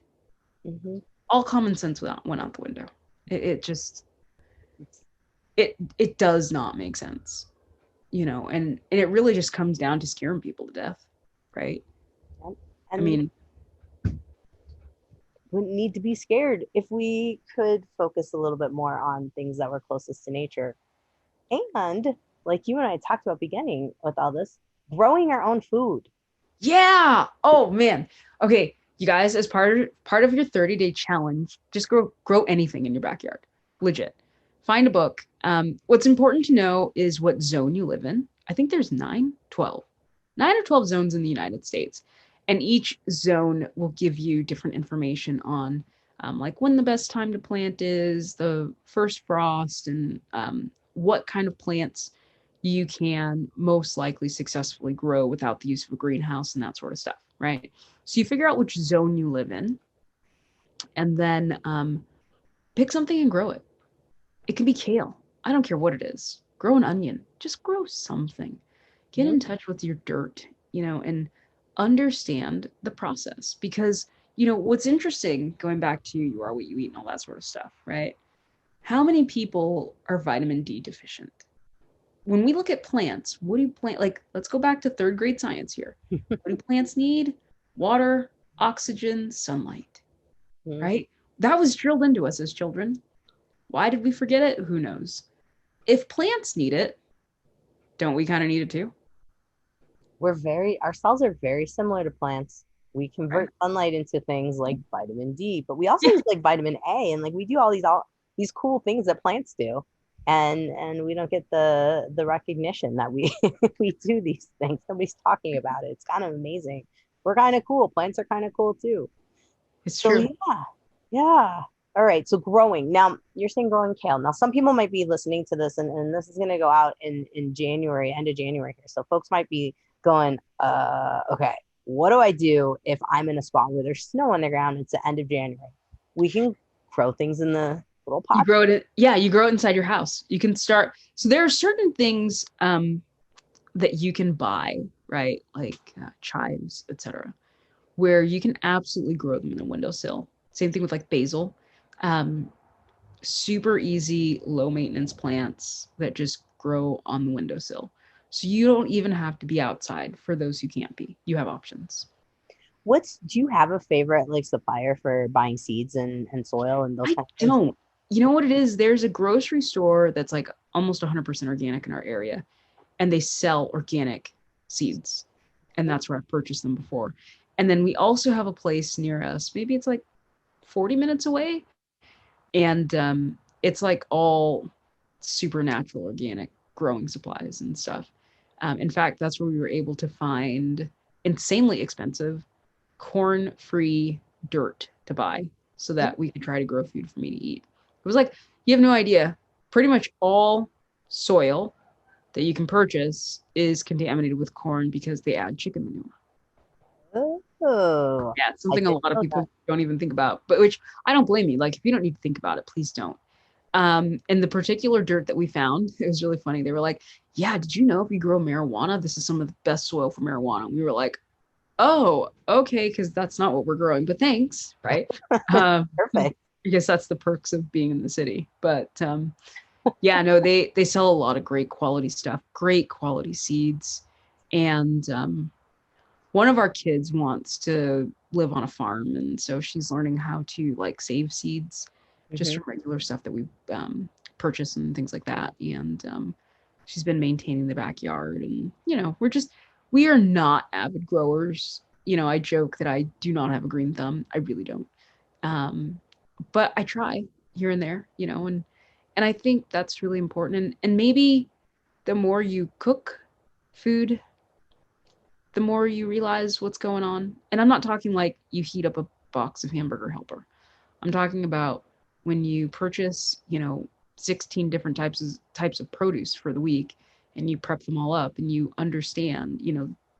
All common sense went out the window. It just, it does not make sense, you know, and it really just comes down to scaring people to death, right? And I mean, wouldn't need to be scared if we could focus a little bit more on things that were closest to nature. And like you and I talked about beginning with all this, growing our own food. yeah. Oh man. Okay, you guys, as part of your 30-day challenge, just grow anything in your backyard. Legit. Find a book. What's important to know is what zone you live in. I think there's 9 or 12 zones in the United States. And each zone will give you different information on like when the best time to plant is, the first frost, and what kind of plants you can most likely successfully grow without the use of a greenhouse and that sort of stuff, right? So you figure out which zone you live in, and then pick something and grow it. It can be kale. I don't care what it is. Grow an onion. Just grow something. Get in touch with your dirt, you know, and understand the process. Because, you know, what's interesting, going back to you are what you eat and all that sort of stuff, right? How many people are vitamin D deficient? When we look at plants, what do plant, like, let's go back to third grade science here. What do plants need? Water, oxygen, sunlight, right? That was drilled into us as children. Why did we forget it? Who knows? If plants need it, don't we kind of need it too? Our cells are very similar to plants. We convert sunlight into things like vitamin D, but we also use like vitamin A, and like we do all these cool things that plants do. And we don't get the recognition that we we do these things. Nobody's talking about it. It's kind of amazing. We're kind of cool. Plants are kind of cool too. It's So true. yeah. All right. So growing. Now you're saying growing kale. Now some people might be listening to this and this is going to go out in January, end of January here. So folks might be going, okay, what do I do if I'm in a spot where there's snow on the ground? It's the end of January. We can grow things in the little pot. You grow it. Yeah, you grow it inside your house. You can start. So there are certain things that you can buy, right? Like chives, etc., where you can absolutely grow them in a windowsill. Same thing with like basil. Super easy, low maintenance plants that just grow on the windowsill. So you don't even have to be outside for those who can't be. You have options. Do you have a favorite like supplier for buying seeds and soil and those I kind of things? don't. You know what it is? There's a grocery store that's like almost 100% organic in our area, and they sell organic seeds. And that's where I've purchased them before. And then we also have a place near us. Maybe it's like 40 minutes away. And it's like all super natural organic growing supplies and stuff. In fact, that's where we were able to find insanely expensive corn-free dirt to buy so that we could try to grow food for me to eat. It was like, you have no idea. Pretty much all soil that you can purchase is contaminated with corn because they add chicken manure. Oh, Yeah, it's I something a didn't lot of know people that. don't even think about, but which I don't blame you. Like, if you don't need to think about it, please don't. And the particular dirt that we found, it was really funny. They were like, yeah, did you know if you grow marijuana, this is some of the best soil for marijuana? We were like, oh, okay, because that's not what we're growing, but thanks, right? Um, Perfect. I guess that's the perks of being in the city. But yeah, no, they sell a lot of great quality stuff, great quality seeds. And one of our kids wants to live on a farm, and so she's learning how to like save seeds just Mm-hmm. from regular stuff that we purchase and things like that. And she's been maintaining the backyard, and we are not avid growers. I joke that I do not have a green thumb. I really don't. But I try here and there, and I think that's really important. And maybe the more you cook food, the more you realize what's going on. And I'm not talking like you heat up a box of Hamburger Helper. I'm talking about when you purchase, 16 different types of produce for the week, and you prep them all up, and you understand,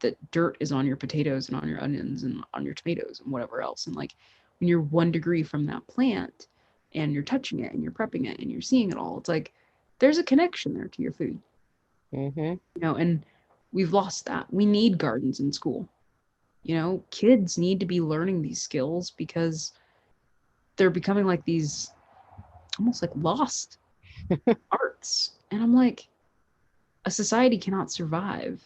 that dirt is on your potatoes and on your onions and on your tomatoes and whatever else. And like when you're 1 degree from that plant and you're touching it and you're prepping it and you're seeing it all, it's like there's a connection there to your food. Mm-hmm. And we've lost that. We need gardens in school. Kids need to be learning these skills because they're becoming like these almost like lost arts. And I'm like, a society cannot survive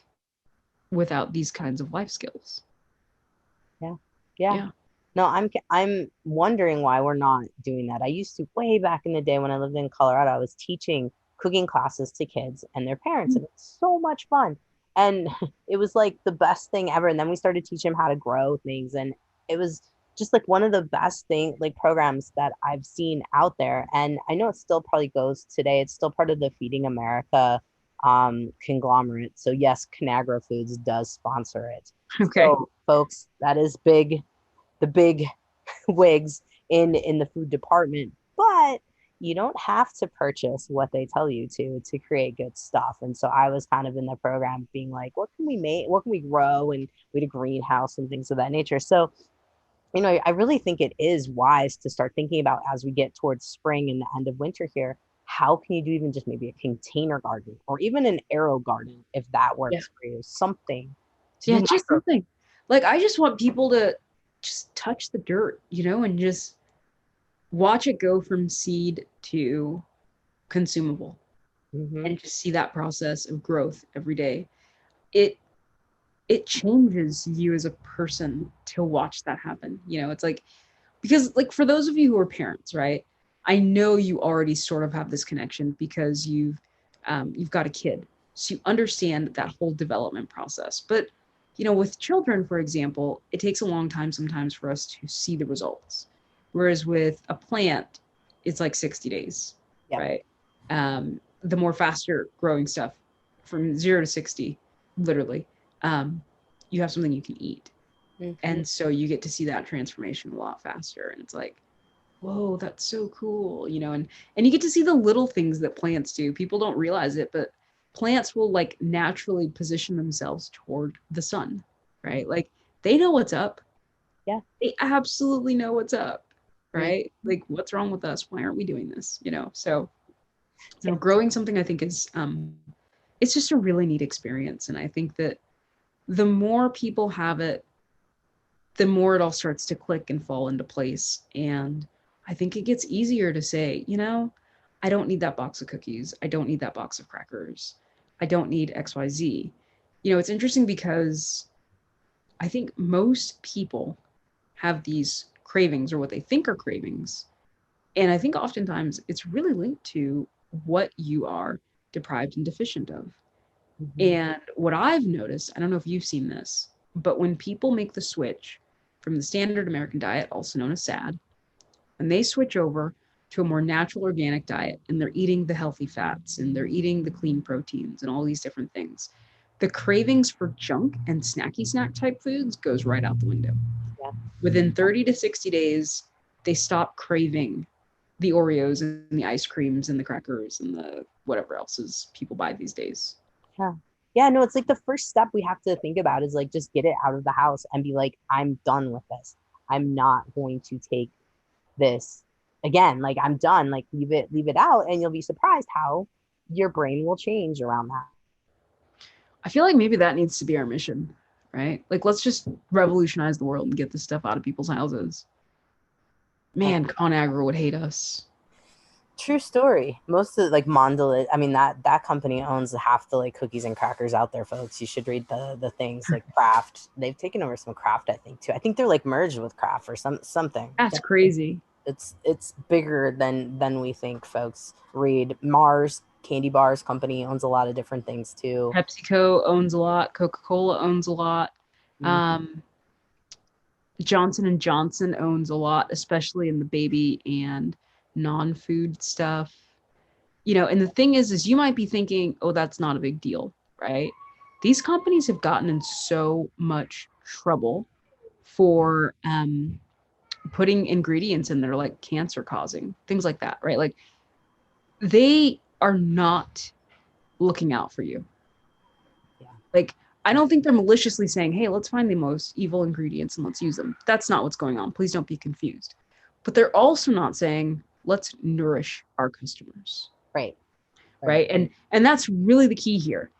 without these kinds of life skills. Yeah. Yeah. Yeah. No, I'm wondering why we're not doing that. I used to way back in the day when I lived in Colorado, I was teaching cooking classes to kids and their parents, and it's so much fun. And it was like the best thing ever. And then we started teaching them how to grow things, and it was just like one of the best like programs that I've seen out there. And I know it still probably goes today. It's still part of the Feeding America conglomerate. So yes, Conagra Foods does sponsor it. Okay. So folks, that is big, the big wigs in the food department, but you don't have to purchase what they tell you to create good stuff. And so I was kind of in the program being like, what can we make, what can we grow? And we had a greenhouse and things of that nature. So I really think it is wise to start thinking about, as we get towards spring and the end of winter here, how can you do even just maybe a container garden or even an arrow garden, if that works Yeah. for you, something to Yeah, do just micro. something. Like, I just want people to just touch the dirt, and just watch it go from seed to consumable, Mm-hmm. and just see that process of growth every day. It changes you as a person to watch that happen. It's like, because like for those of you who are parents, right? I know you already sort of have this connection because you've got a kid, so you understand that whole development process. But with children, for example, it takes a long time sometimes for us to see the results, whereas with a plant, it's like 60 days, Yeah. right? The more faster growing stuff, from 0 to 60, literally, you have something you can eat. Mm-hmm. And so you get to see that transformation a lot faster. And it's like, whoa, that's so cool, you know, and you get to see the little things that plants do. People don't realize it, but plants will like naturally position themselves toward the sun, right? Like they know what's up. Yeah. They absolutely know what's up, Mm. right? Like what's wrong with us? Why aren't we doing this? You know, so you Yeah. know, growing something I think is it's just a really neat experience. And I think that the more people have it, the more it all starts to click and fall into place. And I think it gets easier to say, you know, I don't need that box of cookies. I don't need that box of crackers. I don't need XYZ. You know, it's interesting because I think most people have these cravings or what they think are cravings. And I think oftentimes it's really linked to what you are deprived and deficient of. Mhm. And what I've noticed, I don't know if you've seen this, but when people make the switch from the standard American diet, also known as SAD, when they switch over to a more natural organic diet and they're eating the healthy fats and they're eating the clean proteins and all these different things, the cravings for junk and snacky snack type foods goes right out the window. Yeah. Within 30 to 60 days, they stop craving the Oreos and the ice creams and the crackers and the whatever else is people buy these days. Yeah. Yeah, no, it's like the first step we have to think about is like just get it out of the house and be like, I'm done with this. I'm not going to take this again. Like I'm done. Like leave it out, and you'll be surprised how your brain will change around that. I feel like maybe that needs to be our mission, right? Like, let's just revolutionize the world and get this stuff out of people's houses. And Man, ConAgra would hate us. true story. Most of like Mondelez, I mean that company owns half the like cookies and crackers out there, folks. You should read the things like Kraft. They've taken over some Kraft, I think too. I think they're like merged with Kraft or something. That's crazy. It's bigger than we think, folks. Read Mars Candy Bars Company owns a lot of different things too. PepsiCo owns a lot. Coca-Cola owns a lot. Um, Johnson and Johnson owns a lot, especially in the baby and non-food stuff. You know, and the thing is you might be thinking, oh, that's not a big deal, right? These companies have gotten in so much trouble for putting ingredients in that are like cancer causing, things like that, right? Like they are not looking out for you. Yeah. Like I don't think they're maliciously saying, hey, let's find the most evil ingredients and let's use them. That's not what's going on. Please don't be confused. But they're also not saying, let's nourish our customers. Right. Right. And that's really the key here.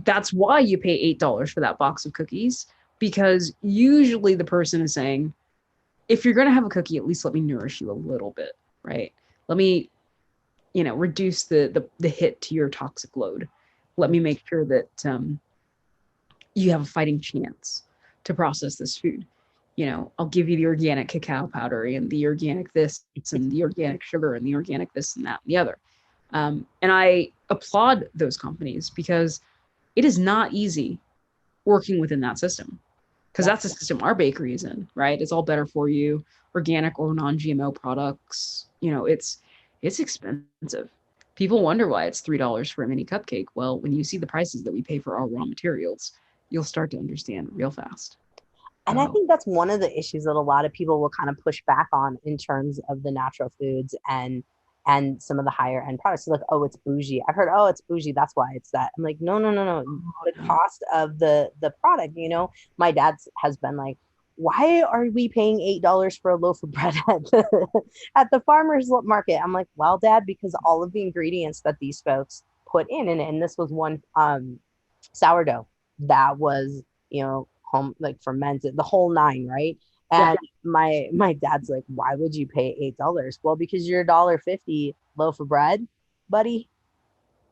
That's why you pay $8 for that box of cookies, because usually the person is saying, if you're going to have a cookie, at least let me nourish you a little bit, right? Let me, you know, reduce the hit to your toxic load. Let me make sure that you have a fighting chance to process this food. You know, I'll give you the organic cacao powder and the organic this and the organic sugar and the organic this and that and the other. And I applaud those companies because it is not easy working within that system, because that's the system our bakery is in, right? It's all better for you, organic or non-GMO products. You know, it's expensive. People wonder why it's $3 for a mini cupcake. Well, when you see the prices that we pay for our raw materials, you'll start to understand real fast. And I think that's one of the issues that a lot of people will kind of push back on in terms of the natural foods and some of the higher end products. So like, oh, it's bougie. I've heard, oh, it's bougie. That's why it's that. I'm like, no. The cost of the product, you know, my dad has been like, why are we paying $8 for a loaf of bread at the farmer's market? I'm like, well, Dad, because all of the ingredients that these folks put in, and this was one sourdough that was, you know, home like fermented, the whole nine, right? And my dad's like, why would you pay $8? Well, because you're $1.50 loaf of bread, buddy.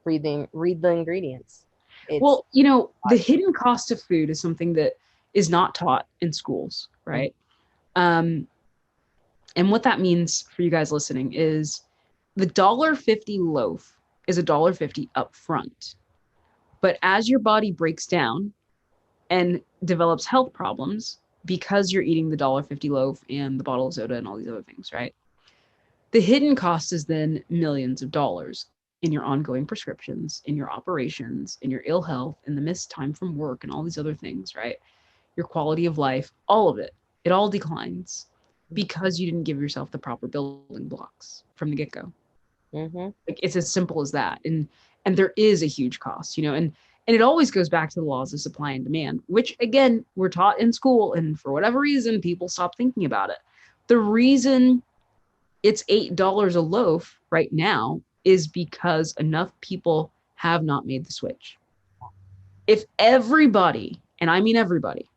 Read the ingredients. Well, you know, the hidden cost of food is something that is not taught in schools, right? And what that means for you guys listening is the $1.50 loaf is $1.50 up front. But as your body breaks down and develops health problems because you're eating the $1.50 loaf and the bottle of soda and all these other things, right? The hidden cost is then millions of dollars in your ongoing prescriptions, in your operations, in your ill health, in the missed time from work and all these other things, right? Your quality of life, all of it, it all declines. because you didn't give yourself the proper building blocks from the get-go. Mm-hmm. Like, it's as simple as that. And there is a huge cost, and it always goes back to the laws of supply and demand, which again, we're taught in school, and for whatever reason, people stop thinking about it. The reason it's $8 a loaf right now is because enough people have not made the switch. If everybody, and I mean everybody,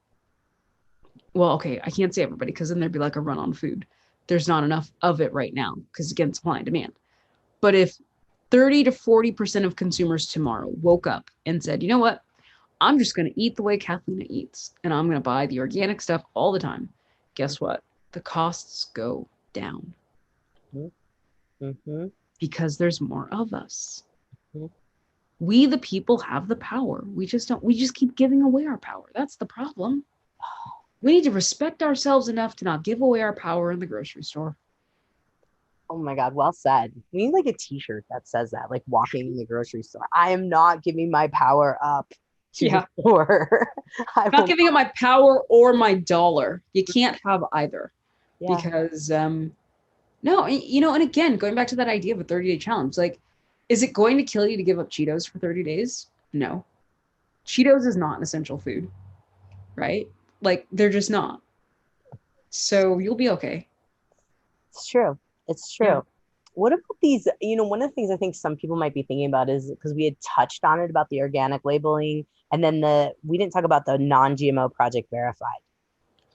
well, okay, I can't say everybody because then there'd be like a run on food. There's not enough of it right now because, again, supply and demand. But if 30 to 40% of consumers tomorrow woke up and said, you know what, I'm just going to eat the way Kathleen eats, and I'm going to buy the organic stuff all the time, guess what? The costs go down. Mm-hmm. Because there's more of us. Mm-hmm. We, the people, have the power. We just keep giving away our power. That's the problem. We need to respect ourselves enough to not give away our power in the grocery store. Oh my God, well said. We need like a t-shirt that says that, like walking in the grocery store. I am not giving my power up to the store. I'm not giving up my power or my dollar. You can't have either. Yeah. Because no, and again, going back to that idea of a 30-day challenge, like, is it going to kill you to give up Cheetos for 30 days? No. Cheetos is not an essential food, right? Like, they're just not. So you'll be okay. It's true. It's true. Yeah. What about these, one of the things I think some people might be thinking about is, because we had touched on it about the organic labeling, and then we didn't talk about the non-GMO Project Verified.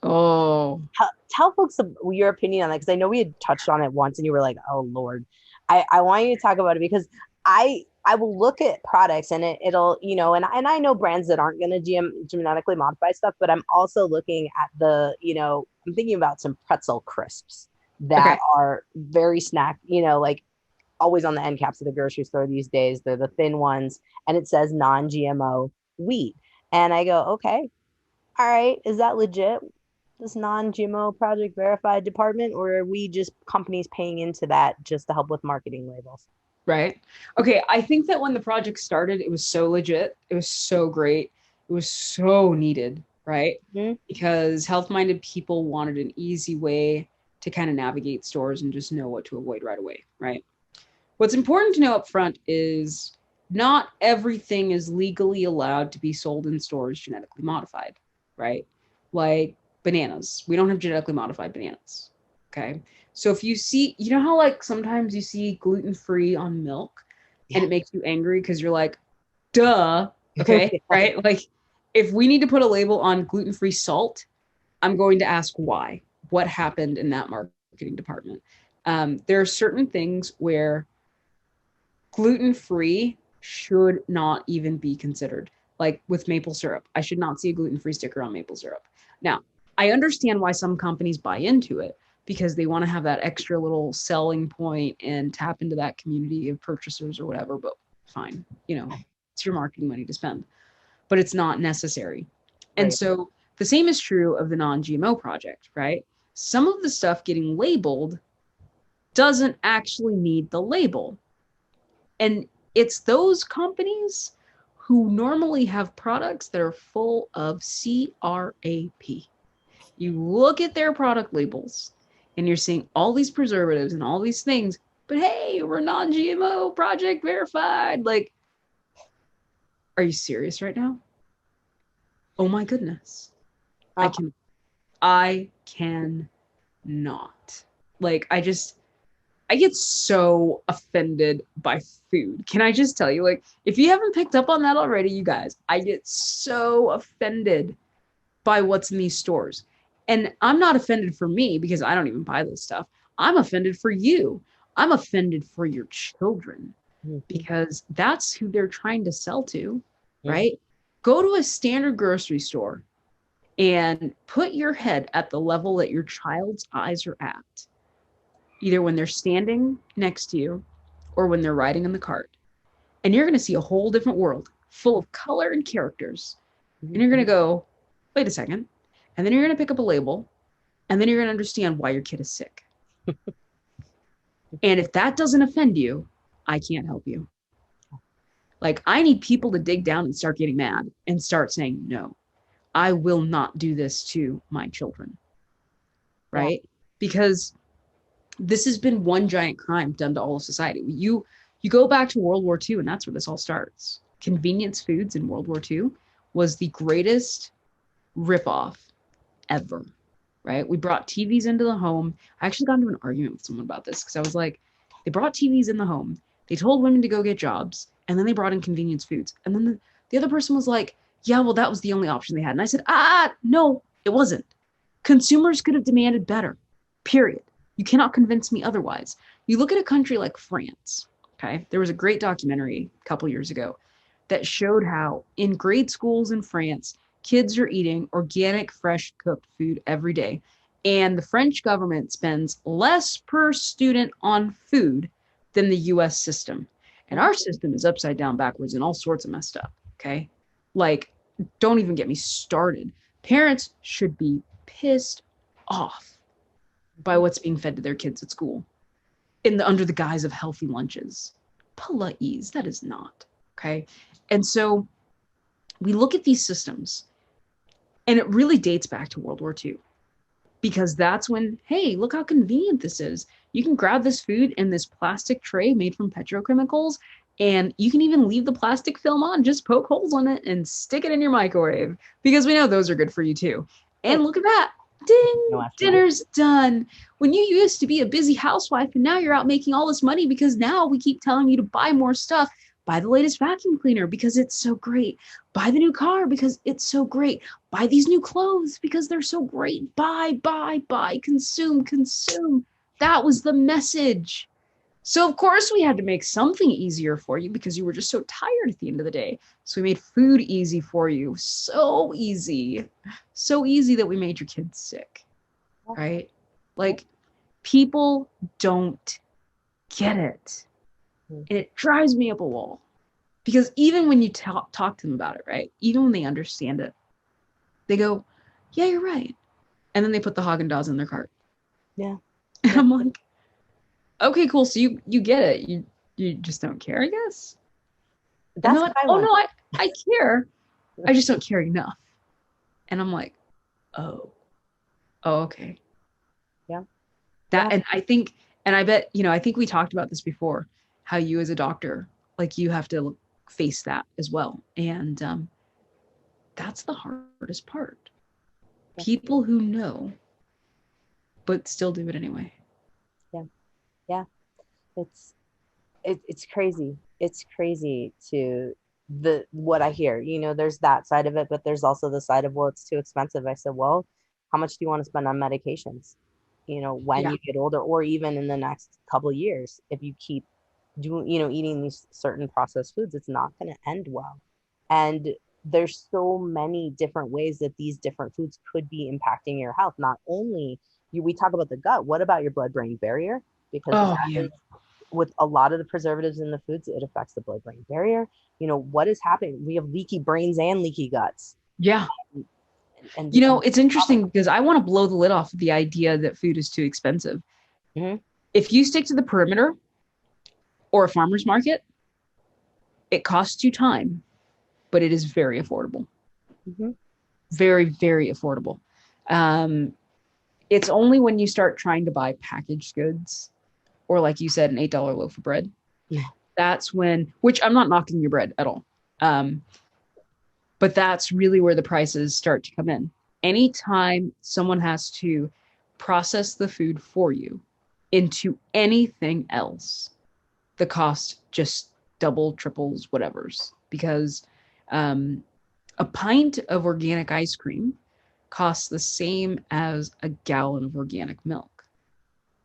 Oh. Tell folks your opinion on that, because I know we had touched on it once and you were like, oh Lord. I want you to talk about it, because I will look at products and it'll, and I know brands that aren't going to genetically modify stuff, but I'm also looking at I'm thinking about some pretzel crisps that are very snack, like always on the end caps of the grocery store these days. They're the thin ones and it says non-GMO wheat. And I go, okay, all right, is that legit? This non-GMO Project Verified department, or are we just companies paying into that just to help with marketing labels? Right. Okay. I think that when the project started, it was so legit. It was so great. It was so needed, right? Mm-hmm. Because health-minded people wanted an easy way to kind of navigate stores and just know what to avoid right away, right? What's important to know up front is not everything is legally allowed to be sold in stores genetically modified, right? Like bananas. We don't have genetically modified bananas, okay? So if you see, how like sometimes you see gluten-free on milk and it makes you angry because you're like, duh, okay, right? Like, if we need to put a label on gluten-free salt, I'm going to ask why. What happened in that marketing department? There are certain things where gluten-free should not even be considered. Like with maple syrup, I should not see a gluten-free sticker on maple syrup. Now, I understand why some companies buy into it, because they want to have that extra little selling point and tap into that community of purchasers or whatever, but fine, it's your marketing money to spend, but it's not necessary. Right. And so the same is true of the non-GMO project, right? Some of the stuff getting labeled doesn't actually need the label. And it's those companies who normally have products that are full of CRAP. You look at their product labels and you're seeing all these preservatives and all these things, but hey, we're non-GMO Project Verified. Like, are you serious right now? Oh my goodness. I cannot. Like, I get so offended by food. Can I just tell you, like, if you haven't picked up on that already, you guys, I get so offended by what's in these stores. And I'm not offended for me because I don't even buy this stuff. I'm offended for you. I'm offended for your children because that's who they're trying to sell to, right? Go to a standard grocery store and put your head at the level that your child's eyes are at, either when they're standing next to you or when they're riding in the cart. And you're going to see a whole different world full of color and characters. And you're going to go, wait a second. And then you're going to pick up a label, and then you're going to understand why your kid is sick. And if that doesn't offend you, I can't help you. Like, I need people to dig down and start getting mad and start saying, no, I will not do this to my children. Right? Yeah. because this has been one giant crime done to all of society. You go back to World War II, and that's where this all starts. Convenience foods in World War II was the greatest ripoff ever, right? We brought TVs into the home. I actually got into an argument with someone about this because I was like, they brought TVs in the home. They told women to go get jobs, and then they brought in convenience foods. And then the other person was like, yeah, well, that was the only option they had. And I said, no, it wasn't. Consumers could have demanded better, period. You cannot convince me otherwise. You look at a country like France, okay? There was a great documentary a couple years ago that showed how in grade schools in France, kids are eating organic, fresh cooked food every day. And the French government spends less per student on food than the US system. And our system is upside down, backwards, and all sorts of messed up, okay? Like, don't even get me started. Parents should be pissed off by what's being fed to their kids at school under the guise of healthy lunches. Please, that is not, okay? And so we look at these systems, and it really dates back to World War II, because that's when, hey, look how convenient this is. You can grab this food in this plastic tray made from petrochemicals, and you can even leave the plastic film on, just poke holes on it and stick it in your microwave, because we know those are good for you too. And look at that. Ding, dinner's done. When you used to be a busy housewife and now you're out making all this money because now we keep telling you to buy more stuff. Buy the latest vacuum cleaner because it's so great. Buy the new car because it's so great. Buy these new clothes because they're so great. Buy, consume. That was the message. So of course we had to make something easier for you because you were just so tired at the end of the day. So we made food easy for you. So easy that we made your kids sick, right? Like, people don't get it. And it drives me up a wall, because even when you talk to them about it, right? Even when they understand it, they go, yeah, you're right. And then they put the Haagen-Dazs in their cart. Yeah. And I'm like, okay, cool. So you get it. You just don't care, I guess. That's like, oh no, I care. I just don't care enough. And I'm like, oh, okay. Yeah. And I think, and I bet, I think we talked about this before, how you as a doctor, like, you have to face that as well. And that's the hardest part. People who know, but still do it anyway. Yeah. It's crazy. It's crazy to what I hear. There's that side of it, but there's also the side of, well, it's too expensive. I said, well, how much do you want to spend on medications? When you get older, or even in the next couple of years, if you keep eating these certain processed foods, it's not going to end well. And there's so many different ways that these different foods could be impacting your health. Not only we talk about the gut, what about your blood-brain barrier? Because with a lot of the preservatives in the foods, it affects the blood-brain barrier. What is happening? We have leaky brains and leaky guts. Yeah. And it's interesting because I want to blow the lid off of the idea that food is too expensive. Mm-hmm. If you stick to the perimeter or a farmer's market, it costs you time, but it is very affordable. Mm-hmm. Very, very affordable. It's only when you start trying to buy packaged goods, or like you said, an $8 loaf of bread. Yeah. That's when, which I'm not knocking your bread at all. But that's really where the prices start to come in. Anytime someone has to process the food for you into anything else, the cost just double, triples, whatever's. Because a pint of organic ice cream costs the same as a gallon of organic milk.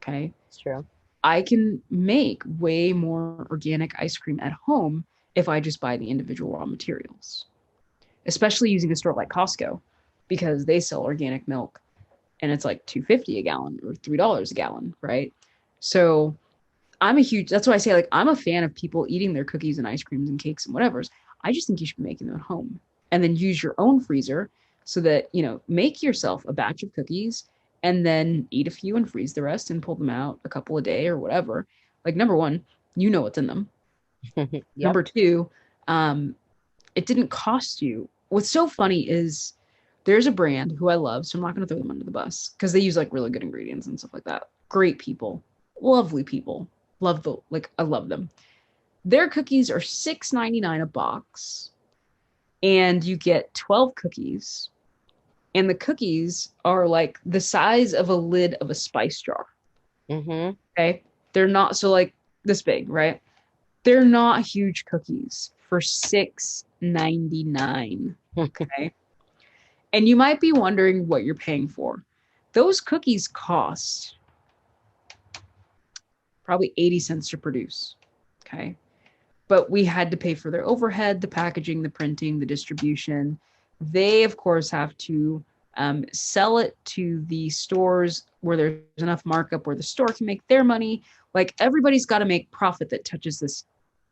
Okay? It's true. I can make way more organic ice cream at home if I just buy the individual raw materials. Especially using a store like Costco, because they sell organic milk and it's like $2.50 a gallon or $3 a gallon, right? So that's why I say, like, I'm a fan of people eating their cookies and ice creams and cakes and whatever's. I just think you should be making them at home, and then use your own freezer so that, make yourself a batch of cookies and then eat a few and freeze the rest and pull them out a couple a day or whatever. Like, number one, what's in them. Yep. Number two, it didn't cost you. What's so funny is There's a brand who I love, so I'm not going to throw them under the bus because they use like really good ingredients and stuff like that. Great people, lovely people. I love them. Their cookies are $6.99 a box, and you get 12 cookies. And the cookies are like the size of a lid of a spice jar. Mm-hmm. Okay. They're not so like this big, right? They're not huge cookies for $6.99. Okay. And you might be wondering what you're paying for. Those cookies cost probably 80 cents to produce. Okay. But we had to pay for their overhead, the packaging, the printing, the distribution. They, of course, have to sell it to the stores where there's enough markup where the store can make their money. Like everybody's got to make profit that touches this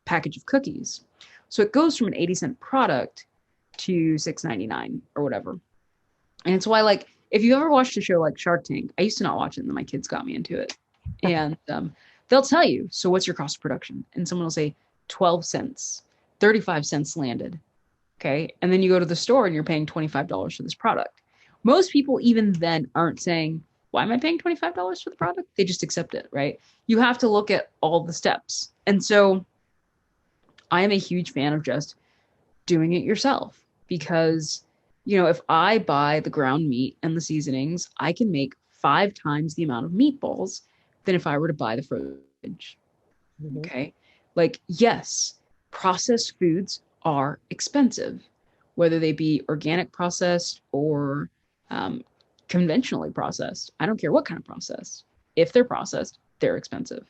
package of cookies. So it goes from an 80-cent product to $6.99 or whatever. And it's why, like, if you ever watched a show like Shark Tank, I used to not watch it, and then my kids got me into it. And they'll tell you, so what's your cost of production? And someone will say 12 cents, 35 cents landed. Okay. And then you go to the store and you're paying $25 for this product. Most people even then aren't saying, why am I paying $25 for the product? They just accept it, right? You have to look at all the steps. And so I am a huge fan of just doing it yourself because, you know, if I buy the ground meat and the seasonings, I can make 5 times the amount of meatballs than if I were to buy the fridge. Mm-hmm. Okay. Like, yes, processed foods are expensive, whether they be organic processed or conventionally processed. I don't care what kind of process. If they're processed, they're expensive.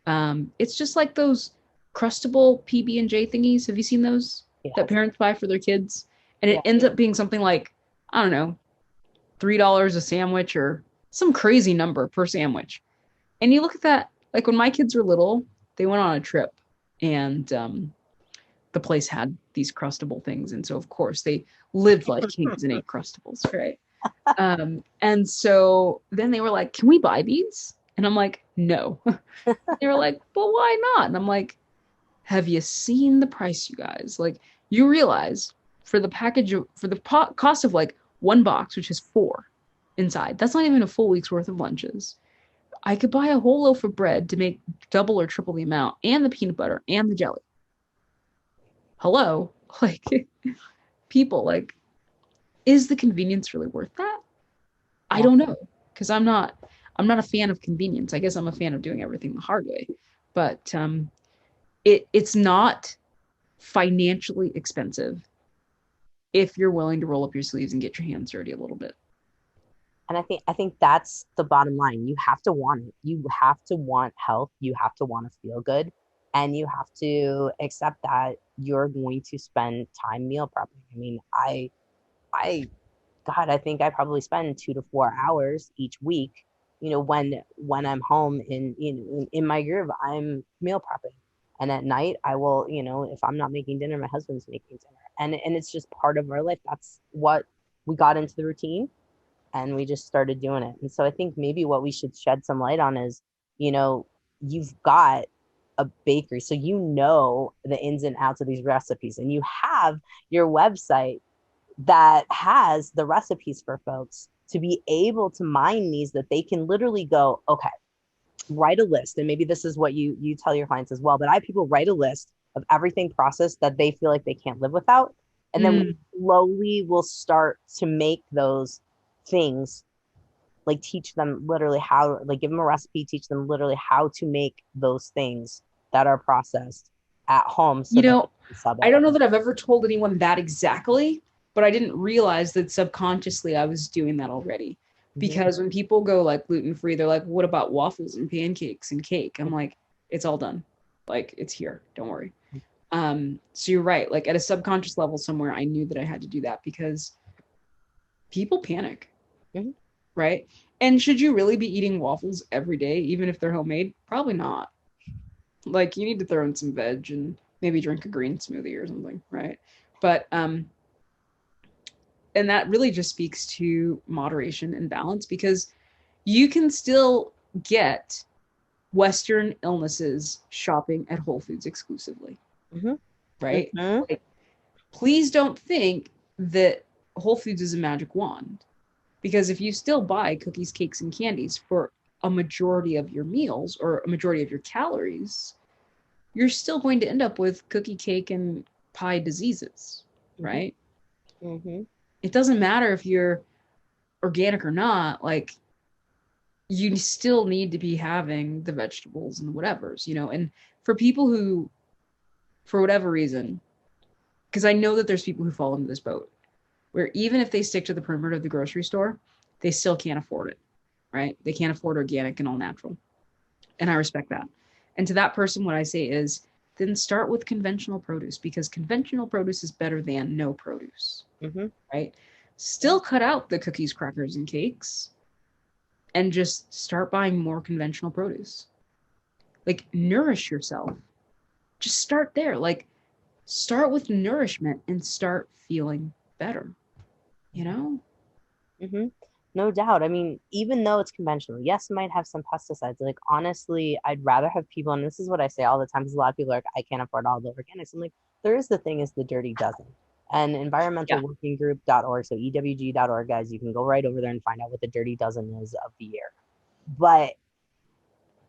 It's just like those Crustable PB&J thingies. Have you seen those that parents buy for their kids? And it ends up being something like, I don't know, $3 a sandwich or some crazy number per sandwich. And you look at that, like when my kids were little, they went on a trip and the place had these Crustable things. And so, of course, they lived like kings and ate Crustables, right? And so then they were like, can we buy these? And I'm like, no. They were like, but why not? And I'm like, have you seen the price, you guys? Like, you realize for the package, for the cost of like one box, which is 4 inside, that's not even a full week's worth of lunches. I could buy a whole loaf of bread to make double or triple the amount, and the peanut butter and the jelly. Hello? Like, people, like, is the convenience really worth that? I don't know, because I'm not a fan of convenience. I guess I'm a fan of doing everything the hard way. But it's not financially expensive if you're willing to roll up your sleeves and get your hands dirty a little bit. And I think that's the bottom line. You have to want it. You have to want health. You have to want to feel good. And you have to accept that you're going to spend time meal prepping. I mean, I think I probably spend 2 to 4 hours each week. You know, when I'm home in my groove, I'm meal prepping. And at night I will, you know, if I'm not making dinner, my husband's making dinner. And it's just part of our life. That's what we got into the routine. And we just started doing it. And so I think maybe what we should shed some light on is, you know, you've got a bakery, so you know the ins and outs of these recipes, and you have your website that has the recipes for folks to be able to mine these, that they can literally go, okay, write a list. And maybe this is what you tell your clients as well, but I have people write a list of everything processed that they feel like they can't live without. And then we slowly will start to make those things, like teach them literally how, like give them a recipe, teach them literally how to make those things that are processed at home. So you know, I don't know that I've ever told anyone that exactly, but I didn't realize that subconsciously I was doing that already. Because when people go like gluten-free, they're like, what about waffles and pancakes and cake? I'm like, it's all done. Like, it's here. Don't worry. So you're right. Like at a subconscious level somewhere, I knew that I had to do that because people panic. Right? And should you really be eating waffles every day, even if they're homemade? Probably not. Like, you need to throw in some veg and maybe drink a green smoothie or something, right? But and that really just speaks to moderation and balance, because you can still get Western illnesses shopping at Whole Foods exclusively, right? Like, please don't think that Whole Foods is a magic wand, because if you still buy cookies, cakes, and candies for a majority of your meals or a majority of your calories, you're still going to end up with cookie, cake, and pie diseases, right? Mm-hmm. It doesn't matter if you're organic or not, like, you still need to be having the vegetables and whatevers, and for people who, for whatever reason, because I know that there's people who fall into this boat, where even if they stick to the perimeter of the grocery store, they still can't afford it, right? They can't afford organic and all natural. And I respect that. And to that person, what I say is, then start with conventional produce, because conventional produce is better than no produce, right? Still cut out the cookies, crackers, and cakes, and just start buying more conventional produce. Like, nourish yourself. Just start there. Like, start with nourishment and start feeling better, No doubt. I mean, even though it's conventional, yes, it might have some pesticides. Like, honestly, I'd rather have people, and this is what I say all the time, because a lot of people are like, I can't afford all the organics. I'm like, there is the thing is the dirty dozen. And environmentalworkinggroup.org, so EWG.org, guys, you can go right over there and find out what the dirty dozen is of the year. But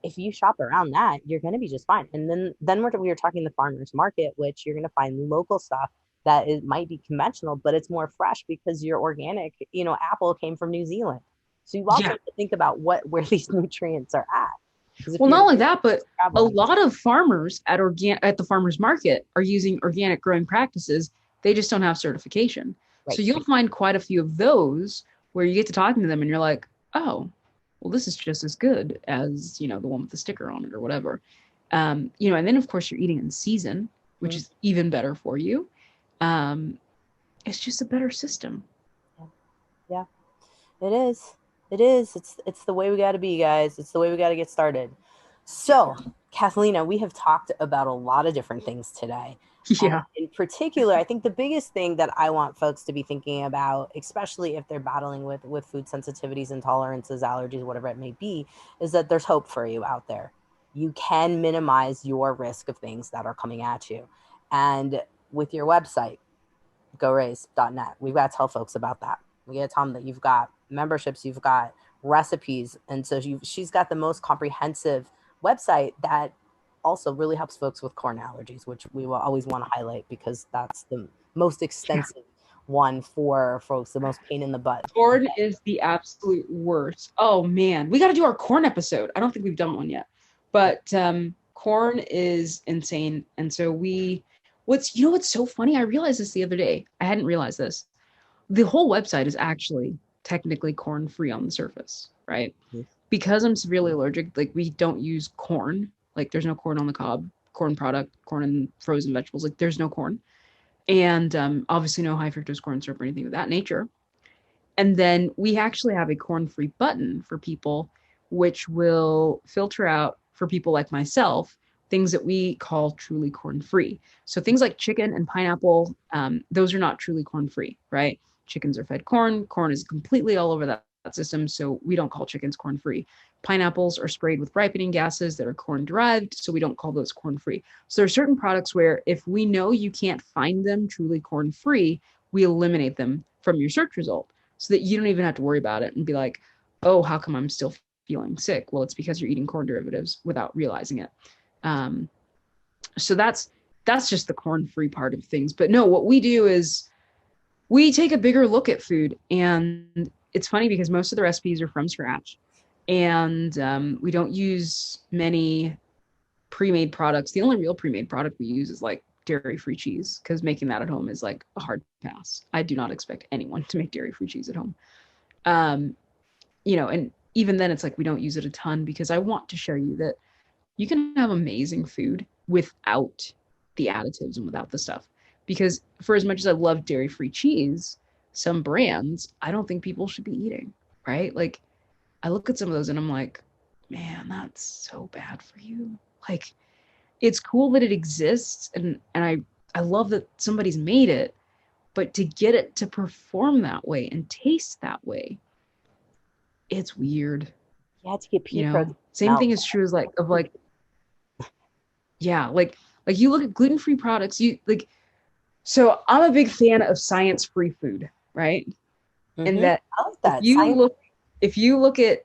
if you shop around that, you're going to be just fine. And then we were talking the farmers market, which you're going to find local stuff that it might be conventional, but it's more fresh because your organic, apple came from New Zealand. So you also have to think about where these nutrients are at. Well, not only that, but a lot of farmers at the farmers market are using organic growing practices. They just don't have certification. Right. So you'll find quite a few of those where you get to talking to them and you're like, oh, well, this is just as good as, the one with the sticker on it or whatever. And then of course you're eating in season, which is even better for you. It's just a better system. Yeah, it is. It's the way we got to be, guys. It's the way we got to get started. So, Kathlina, we have talked about a lot of different things today. Yeah. In particular, I think the biggest thing that I want folks to be thinking about, especially if they're battling with food sensitivities, intolerances, allergies, whatever it may be, is that there's hope for you out there. You can minimize your risk of things that are coming at you. And with your website, goraise.net, we've got to tell folks about that. We got to tell them that you've got memberships, you've got recipes. And so she's got the most comprehensive website that also really helps folks with corn allergies, which we will always want to highlight because that's the most extensive one for folks, the most pain in the butt. Corn is the absolute worst. Oh man, we got to do our corn episode. I don't think we've done one yet, but corn is insane. And so what's so funny? I realized this the other day. I hadn't realized this. The whole website is actually technically corn free on the surface, right? Because I'm severely allergic, like we don't use corn. Like there's no corn on the cob, corn product, corn and frozen vegetables. Like there's no corn. And obviously no high fructose corn syrup or anything of that nature. And then we actually have a corn-free button for people, which will filter out for people like myself, things that we call truly corn-free. So things like chicken and pineapple, those are not truly corn-free, right? Chickens are fed corn. Corn is completely all over that system, so we don't call chickens corn-free. Pineapples are sprayed with ripening gases that are corn-derived, so we don't call those corn-free. So there are certain products where if we know you can't find them truly corn-free, we eliminate them from your search result so that you don't even have to worry about it and be like, oh, how come I'm still feeling sick? Well, it's because you're eating corn derivatives without realizing it. So that's just the corn-free part of things. But no, what we do is we take a bigger look at food, and it's funny because most of the recipes are from scratch, and we don't use many pre-made products. The only real pre-made product we use is like dairy-free cheese, because making that at home is like a hard pass. I do not expect anyone to make dairy-free cheese at home. And even then it's like we don't use it a ton because I want to show you that you can have amazing food without the additives and without the stuff. Because for as much as I love dairy-free cheese, some brands I don't think people should be eating, right? Like I look at some of those and I'm like, man, that's so bad for you. Like it's cool that it exists and I love that somebody's made it, but to get it to perform that way and taste that way, it's weird. You have to get people. Same thing is true as like you look at gluten-free products, so I'm a big fan of science-free food, right? And Mm-hmm. that I like if that. you Science. look if you look at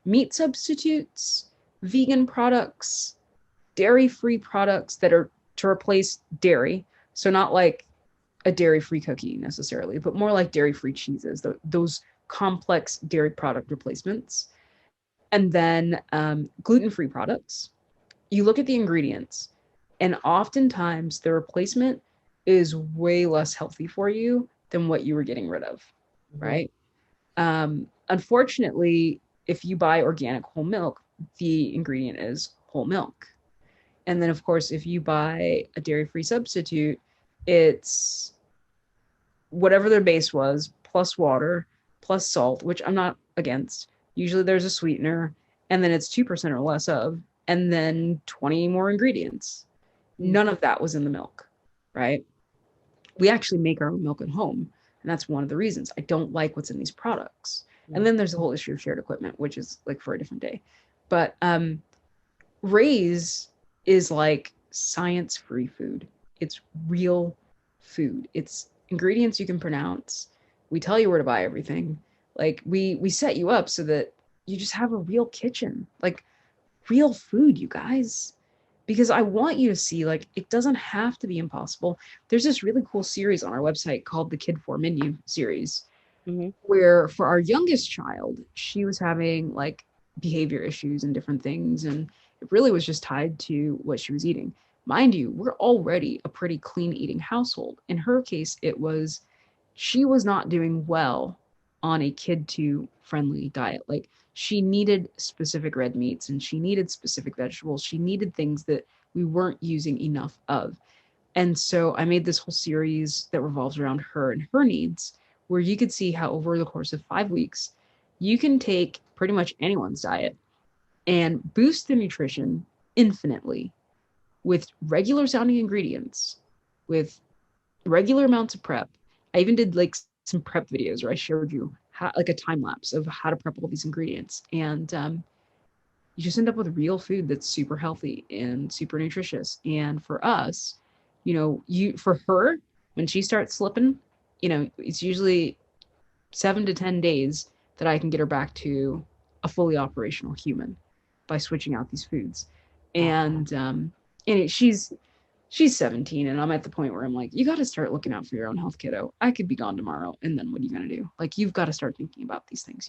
meat substitutes, vegan products, dairy-free products that are to replace dairy, so not like a dairy-free cookie necessarily, but more like dairy-free cheeses, those complex dairy product replacements, and then gluten-free products. You look at the ingredients, and oftentimes the replacement is way less healthy for you than what you were getting rid of, Mm-hmm. right? Unfortunately, if you buy organic whole milk, the ingredient is whole milk. And then, of course, if you buy a dairy free substitute, it's whatever their base was, plus water, plus salt, which I'm not against. Usually there's a sweetener, and then it's 2% or less of, and then 20 more ingredients. None of that was in the milk, right? We actually make our own milk at home. And that's one of the reasons I don't like what's in these products. And then there's the whole issue of shared equipment, which is like for a different day. But Raise is like science-free food. It's real food. It's ingredients you can pronounce. We tell you where to buy everything. Like we set you up so that you just have a real kitchen, like real food, you guys. Because I want you to see, like, it doesn't have to be impossible. There's this really cool series on our website called the Kid 4 Menu series, Mm-hmm. where for our youngest child, she was having like behavior issues and different things. And it really was just tied to what she was eating. Mind you, we're already a pretty clean eating household. In her case, it was she was not doing well on a kid to friendly diet. Like she needed specific red meats and she needed specific vegetables. She needed things that we weren't using enough of. And so I made this whole series that revolves around her and her needs, where you could see how over the course of 5 weeks, you can take pretty much anyone's diet and boost their nutrition infinitely with regular sounding ingredients, with regular amounts of prep. I even did like some prep videos where I showed you how, like a time lapse of how to prep all these ingredients. And you just end up with real food that's super healthy and super nutritious. And for us, for her, when she starts slipping, it's usually 7 to 10 days that I can get her back to a fully operational human by switching out these foods. And she's 17, and I'm at the point where I'm like, you got to start looking out for your own health, kiddo. I could be gone tomorrow, and then what are you going to do? Like, you've got to start thinking about these things,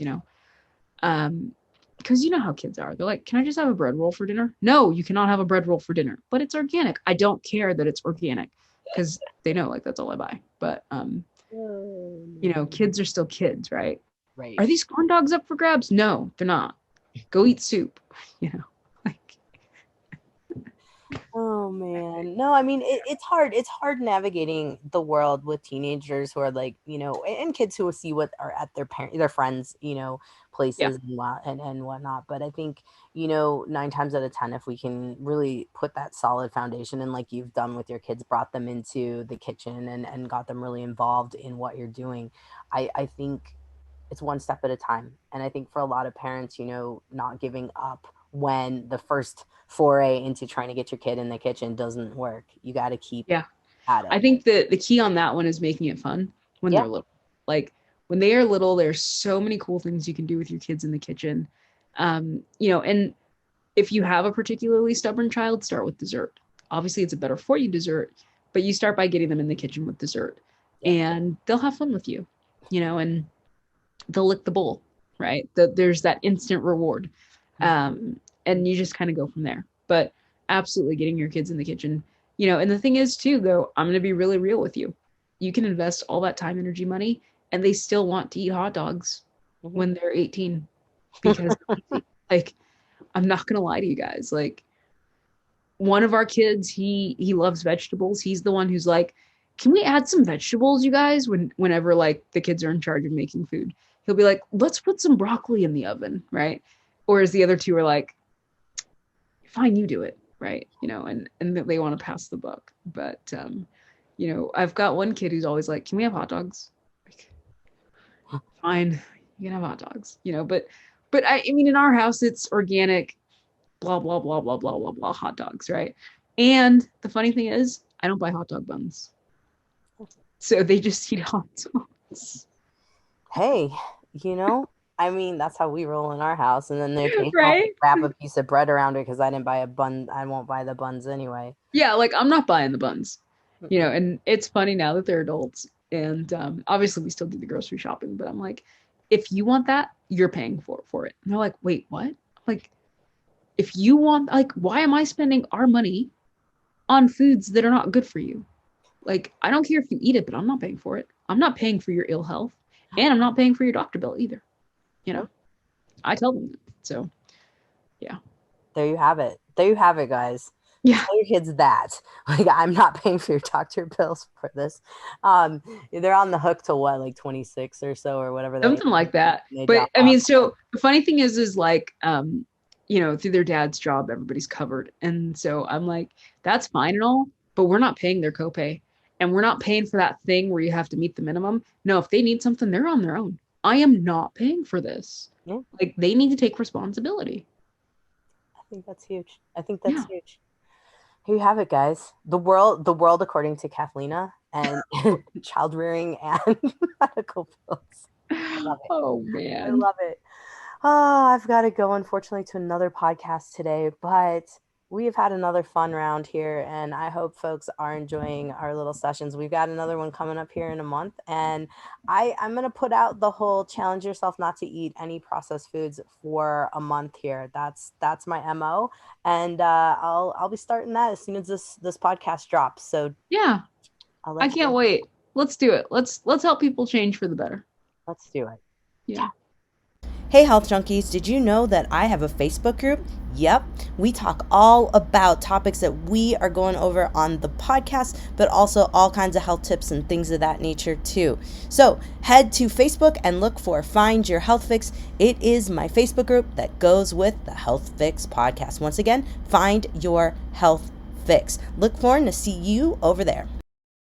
because you know how kids are. They're like, can I just have a bread roll for dinner? No, you cannot have a bread roll for dinner, but it's organic. I don't care that it's organic because they know, like, that's all I buy. But, kids are still kids, right? Right. Are these corn dogs up for grabs? No, they're not. Go eat soup, like. Oh man. No, I mean it's hard. It's hard navigating the world with teenagers who are like, and kids who see what are at their friends, places and whatnot. But I think, 9 times out of 10, if we can really put that solid foundation and like you've done with your kids, brought them into the kitchen and got them really involved in what you're doing, I think it's one step at a time. And I think for a lot of parents, not giving up when the first foray into trying to get your kid in the kitchen doesn't work. You got to keep at it. I think the key on that one is making it fun when they're little. Like when they are little, there's so many cool things you can do with your kids in the kitchen. And if you have a particularly stubborn child, start with dessert. Obviously, it's a better for you dessert, but you start by getting them in the kitchen with dessert, and they'll have fun with you, and they'll lick the bowl, right? There's that instant reward. And you just kind of go from there. But absolutely getting your kids in the kitchen, and the thing is too, though, I'm going to be really real with you. You can invest all that time, energy, money, and they still want to eat hot dogs when they're 18 because like, I'm not going to lie to you guys. Like one of our kids, he loves vegetables. He's the one who's like, can we add some vegetables, you guys? Whenever like the kids are in charge of making food, he'll be like, let's put some broccoli in the oven, right? Whereas the other two are like, fine, you do it, right? And they want to pass the buck. But I've got one kid who's always like, can we have hot dogs? Like, fine, you can have hot dogs, but I mean, in our house, it's organic, blah, blah, blah, blah, blah, blah, blah, hot dogs, right? And the funny thing is, I don't buy hot dog buns. So they just eat hot dogs. Hey, you know, I mean, that's how we roll in our house. And then there's me Right? wrap a piece of bread around it because I didn't buy a bun. I won't buy the buns anyway. Yeah, like I'm not buying the buns, and it's funny now that they're adults. And obviously, we still do the grocery shopping, but I'm like, if you want that, you're paying for it. And they're like, wait, what? I'm like, if you want, like, why am I spending our money on foods that are not good for you? Like, I don't care if you eat it, but I'm not paying for it. I'm not paying for your ill health, and I'm not paying for your doctor bill either. I tell them that. So, yeah. There you have it. There you have it, guys. Yeah. Tell your kids that. Like, I'm not paying for your doctor bills for this. They're on the hook till what, like 26 or so, or whatever. Something like that. But I mean, so the funny thing is like, through their dad's job, everybody's covered. And so I'm like, that's fine and all, but we're not paying their copay. And we're not paying for that thing where you have to meet the minimum. No, if they need something, they're on their own. I am not paying for this. Yeah. Like, they need to take responsibility. I think that's huge. Huge. Here you have it, guys. The world according to Kathlina, and child rearing and medical bills. I love it. Oh man. I love it. Oh, I've got to go, unfortunately, to another podcast today, but we have had another fun round here, and I hope folks are enjoying our little sessions. We've got another one coming up here in a month, and I'm going to put out the whole challenge yourself not to eat any processed foods for a month here. That's my MO, and I'll be starting that as soon as this podcast drops. So yeah, I can't wait. Let's do it. Let's help people change for the better. Let's do it. Yeah. Hey Health Junkies, did you know that I have a Facebook group? Yep, we talk all about topics that we are going over on the podcast, but also all kinds of health tips and things of that nature too. So head to Facebook and look for Find Your Health Fix. It is my Facebook group that goes with the Health Fix podcast. Once again, Find Your Health Fix. Look forward to see you over there.